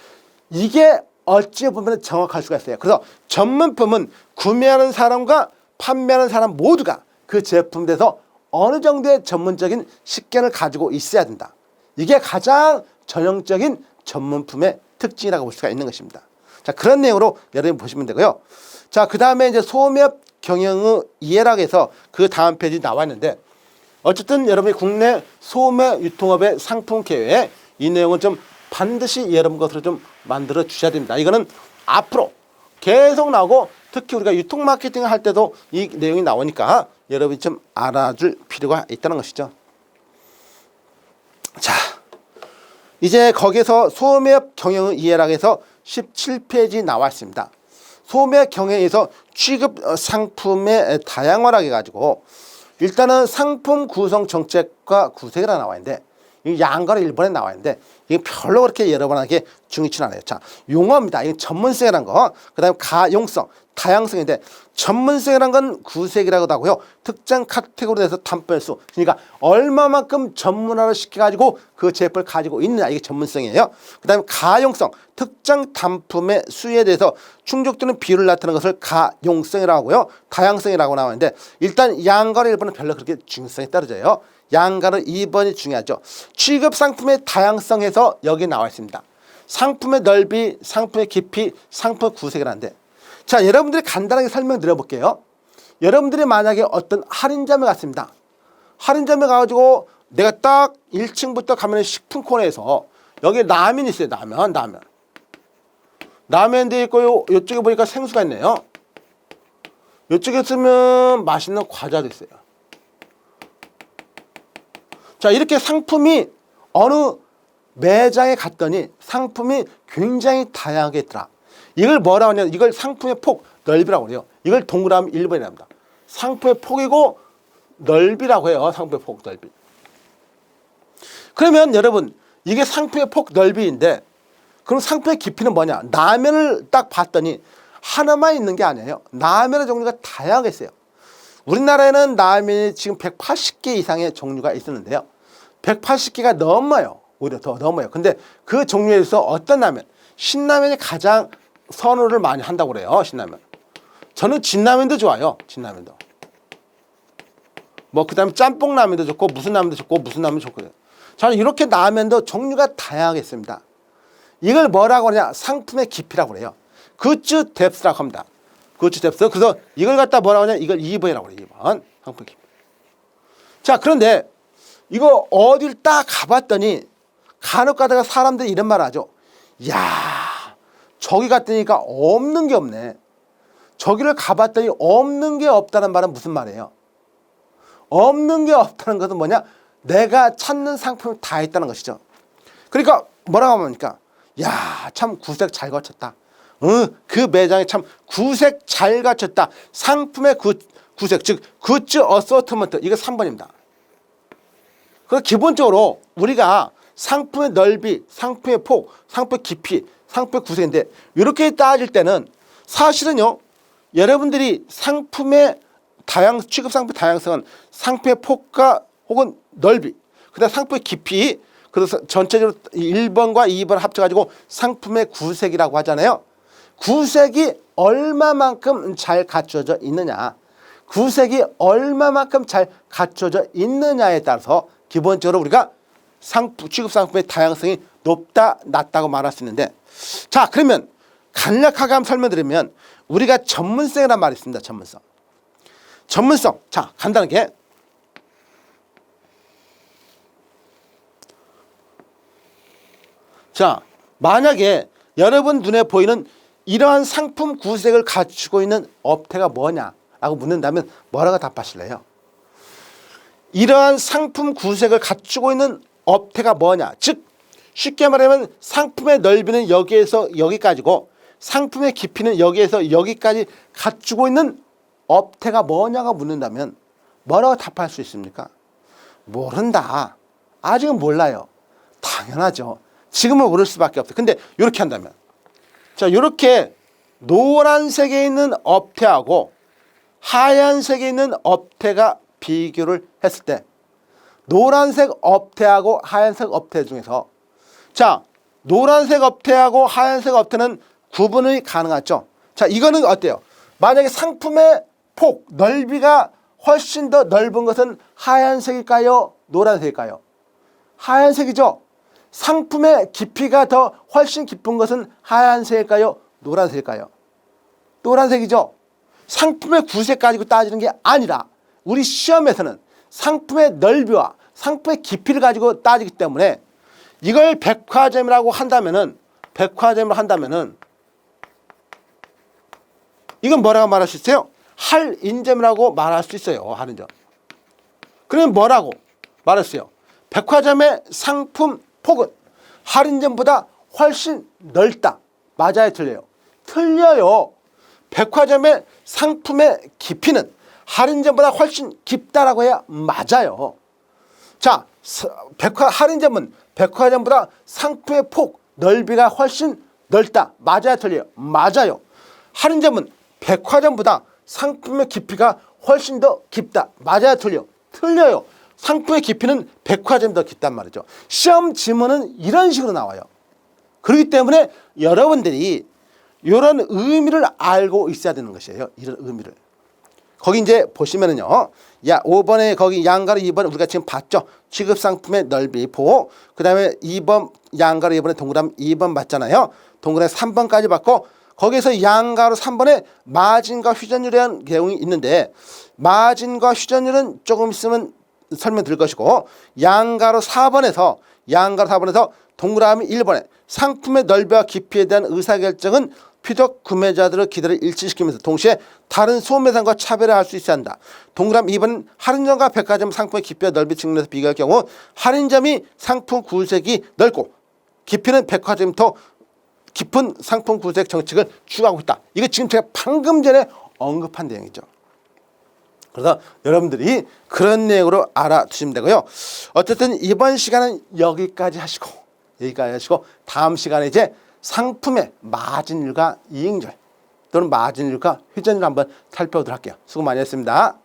A: 이게 어찌 보면 정확할 수가 있어요. 그래서 전문품은 구매하는 사람과 판매하는 사람 모두가 그 제품에 대해서 어느 정도의 전문적인 식견을 가지고 있어야 된다. 이게 가장 전형적인 전문품의 특징이라고 볼 수가 있는 것입니다. 자, 그런 내용으로 여러분이 보시면 되고요. 자, 그 다음에 이제 소매업 경영의 이해라고 해서 그 다음 페이지 나와 있는데, 어쨌든 여러분이 국내 소매 유통업의 상품 계획에 이 내용은 좀 반드시 여러분 것으로 좀 만들어 주셔야 됩니다. 이거는 앞으로 계속 나오고, 특히 우리가 유통 마케팅을 할 때도 이 내용이 나오니까 여러분이 좀 알아줄 필요가 있다는 것이죠. 자, 이제 거기서 소매업 경영의 이해라고 해서 17페이지 나와 있습니다. 소매업 경영에서 취급 상품의 다양화라고 해가지고 일단은 상품 구성 정책과 구색이라 나와 있는데 이 양가로 1번에 나와 있는데 이게 별로 그렇게 여러분에게 중요치 않아요. 자, 용어입니다. 이게 전문성이라는 거. 그 다음에 가용성, 다양성인데 전문성이라는 건 구색이라고도 하고요. 특정 카테고리에서 담보의 수. 그러니까 얼마만큼 전문화를 시켜가지고 그 제품을 가지고 있느냐. 이게 전문성이에요. 그 다음에 가용성, 특정 단품의 수에 대해서 충족되는 비율을 나타내는 것을 가용성이라고 하고요. 다양성이라고 나오는데 일단 양가로 1번은 별로 그렇게 중요성이 떨어져요. 양가로 2번이 중요하죠. 취급 상품의 다양성에서 여기 나와 있습니다. 상품의 넓이, 상품의 깊이, 상품의 구색이라는데 자, 여러분들이 간단하게 설명드려 볼게요. 여러분들이 만약에 어떤 할인점에 갔습니다. 할인점에 가가지고 내가 딱 1층부터 가면 식품 코너에서 여기 라면이 있어요. 라면 돼 있고요. 이쪽에 보니까 생수가 있네요. 이쪽에 있으면 맛있는 과자도 있어요. 자, 이렇게 상품이 어느 매장에 갔더니 상품이 굉장히 다양하게 있더라. 이걸 뭐라고 하냐면 이걸 상품의 폭, 넓이라고 해요. 이걸 동그라미 1번이라고 합니다. 상품의 폭이고 넓이라고 해요. 상품의 폭, 넓이. 그러면 여러분 이게 상품의 폭, 넓이인데 그럼 상품의 깊이는 뭐냐? 라면을 딱 봤더니 하나만 있는 게 아니에요. 라면의 종류가 다양하게 있어요. 우리나라에는 라면이 지금 180개 이상의 종류가 있었는데요. 180개가 넘어요. 오히려 더 넘어요. 근데 그 종류에서 어떤 라면? 신라면이 가장 선호를 많이 한다고 그래요. 신라면. 저는 진라면도 좋아요. 진라면도. 뭐 그다음에 짬뽕 라면도 좋고 무슨 라면도 좋고 무슨 라면도 좋고요. 저는 이렇게 라면도 종류가 다양하게 있습니다. 이걸 뭐라고 하냐? 상품의 깊이라고 그래요. 굿즈 뎁스라고 합니다. 굿즈 뎁스. 그래서 이걸 갖다 뭐라고 하냐? 이걸 2번이라고 그래요. 2번. 상품의 깊이. 자, 그런데 이거 어딜 딱 가봤더니 간혹 가다가 사람들이 이런 말 하죠. 야, 저기 갔더니까 없는 게 없네. 저기를 가봤더니 없는 게 없다는 말은 무슨 말이에요? 없는 게 없다는 것은 뭐냐? 내가 찾는 상품이 다 있다는 것이죠. 그러니까 뭐라고 합니까? 야, 참 구색 잘 갖췄다. 그 매장에 참 구색 잘 갖췄다. 상품의 구색, 즉 굿즈 어서트먼트. 이거 3번입니다. 그래서 기본적으로 우리가 상품의 넓이, 상품의 폭, 상품의 깊이, 상품의 구색인데 이렇게 따질 때는 사실은요. 여러분들이 상품의 취급 상품의 다양성은 상품의 폭과 혹은 넓이, 그다음 상품의 깊이, 그래서 전체적으로 1번과 2번 합쳐가지고 상품의 구색이라고 하잖아요. 구색이 얼마만큼 잘 갖춰져 있느냐, 구색이 얼마만큼 잘 갖춰져 있느냐에 따라서 기본적으로 우리가 취급 상품의 다양성이 높다, 낮다고 말할 수 있는데, 자, 그러면 간략하게 한번 설명드리면 우리가 전문성이라는 말이 있습니다. 전문성. 자, 간단하게. 자, 만약에 여러분 눈에 보이는 이러한 상품 구색을 갖추고 있는 업태가 뭐냐라고 묻는다면 뭐라고 답하실래요? 이러한 상품 구색을 갖추고 있는 업태가 뭐냐? 즉 쉽게 말하면 상품의 넓이는 여기에서 여기까지고 상품의 깊이는 여기에서 여기까지 갖추고 있는 업태가 뭐냐고 묻는다면 뭐라고 답할 수 있습니까? 모른다. 아직은 몰라요. 당연하죠. 지금은 모를 수밖에 없어요. 근데 이렇게 한다면, 자, 이렇게 노란색에 있는 업태하고 하얀색에 있는 업태가 비교를 했을 때 노란색 업태하고 하얀색 업태 중에서, 자, 노란색 업태하고 하얀색 업태는 구분이 가능하죠. 자, 이거는 어때요? 만약에 상품의 폭, 넓이가 훨씬 더 넓은 것은 하얀색일까요? 노란색일까요? 하얀색이죠. 상품의 깊이가 더 훨씬 깊은 것은 하얀색일까요? 노란색일까요? 노란색이죠. 상품의 구색 가지고 따지는 게 아니라 우리 시험에서는 상품의 넓이와 상품의 깊이를 가지고 따지기 때문에 이걸 백화점이라고 한다면은, 이건 뭐라고 말할 수 있어요? 할인점이라고 말할 수 있어요. 할인점. 그러면 뭐라고 말할 수 있어요? 백화점의 상품 폭은 할인점보다 훨씬 넓다. 맞아요, 틀려요? 틀려요. 백화점의 상품의 깊이는 할인점보다 훨씬 깊다라고 해야 맞아요. 자, 할인점은 백화점보다 상품의 폭, 넓이가 훨씬 넓다. 맞아요, 틀려요? 맞아요. 할인점은 백화점보다 상품의 깊이가 훨씬 더 깊다. 맞아요, 틀려요? 틀려요. 상품의 깊이는 백화점이 더 깊단 말이죠. 시험 지문은 이런 식으로 나와요. 그렇기 때문에 여러분들이 이런 의미를 알고 있어야 되는 것이에요. 이런 의미를. 거기 이제 보시면은요. 야, 5번에 거기 양가로 2번 우리가 지금 봤죠. 취급 상품의 넓이 보. 그다음에 2번 양가로 2번에 동그라미 2번 맞잖아요. 동그라미 3번까지 봤고 거기에서 양가로 3번에 마진과 휴전율이라는 내용이 있는데 마진과 휴전율은 조금 있으면 설명드릴 것이고 양가로 4번에서 동그라미 1번에 상품의 넓이와 깊이에 대한 의사결정은 피적 구매자들의 기대를 일치시키면서 동시에 다른 소매상과 차별화할 수 있어야 한다. 동그라미 2번은 할인점과 백화점 상품의 깊이와 넓이 측면에서 비교할 경우 할인점이 상품 구색이 넓고 깊이는 백화점이 더 깊은 상품 구색 정책을 추구하고 있다. 이거 지금 제가 방금 전에 언급한 내용이죠. 그래서 여러분들이 그런 내용으로 알아두시면 되고요. 어쨌든 이번 시간은 여기까지 하시고 다음 시간에 이제 상품의 마진율과 이익률 또는 마진율과 회전율 한번 살펴보도록 할게요. 수고 많이 했습니다.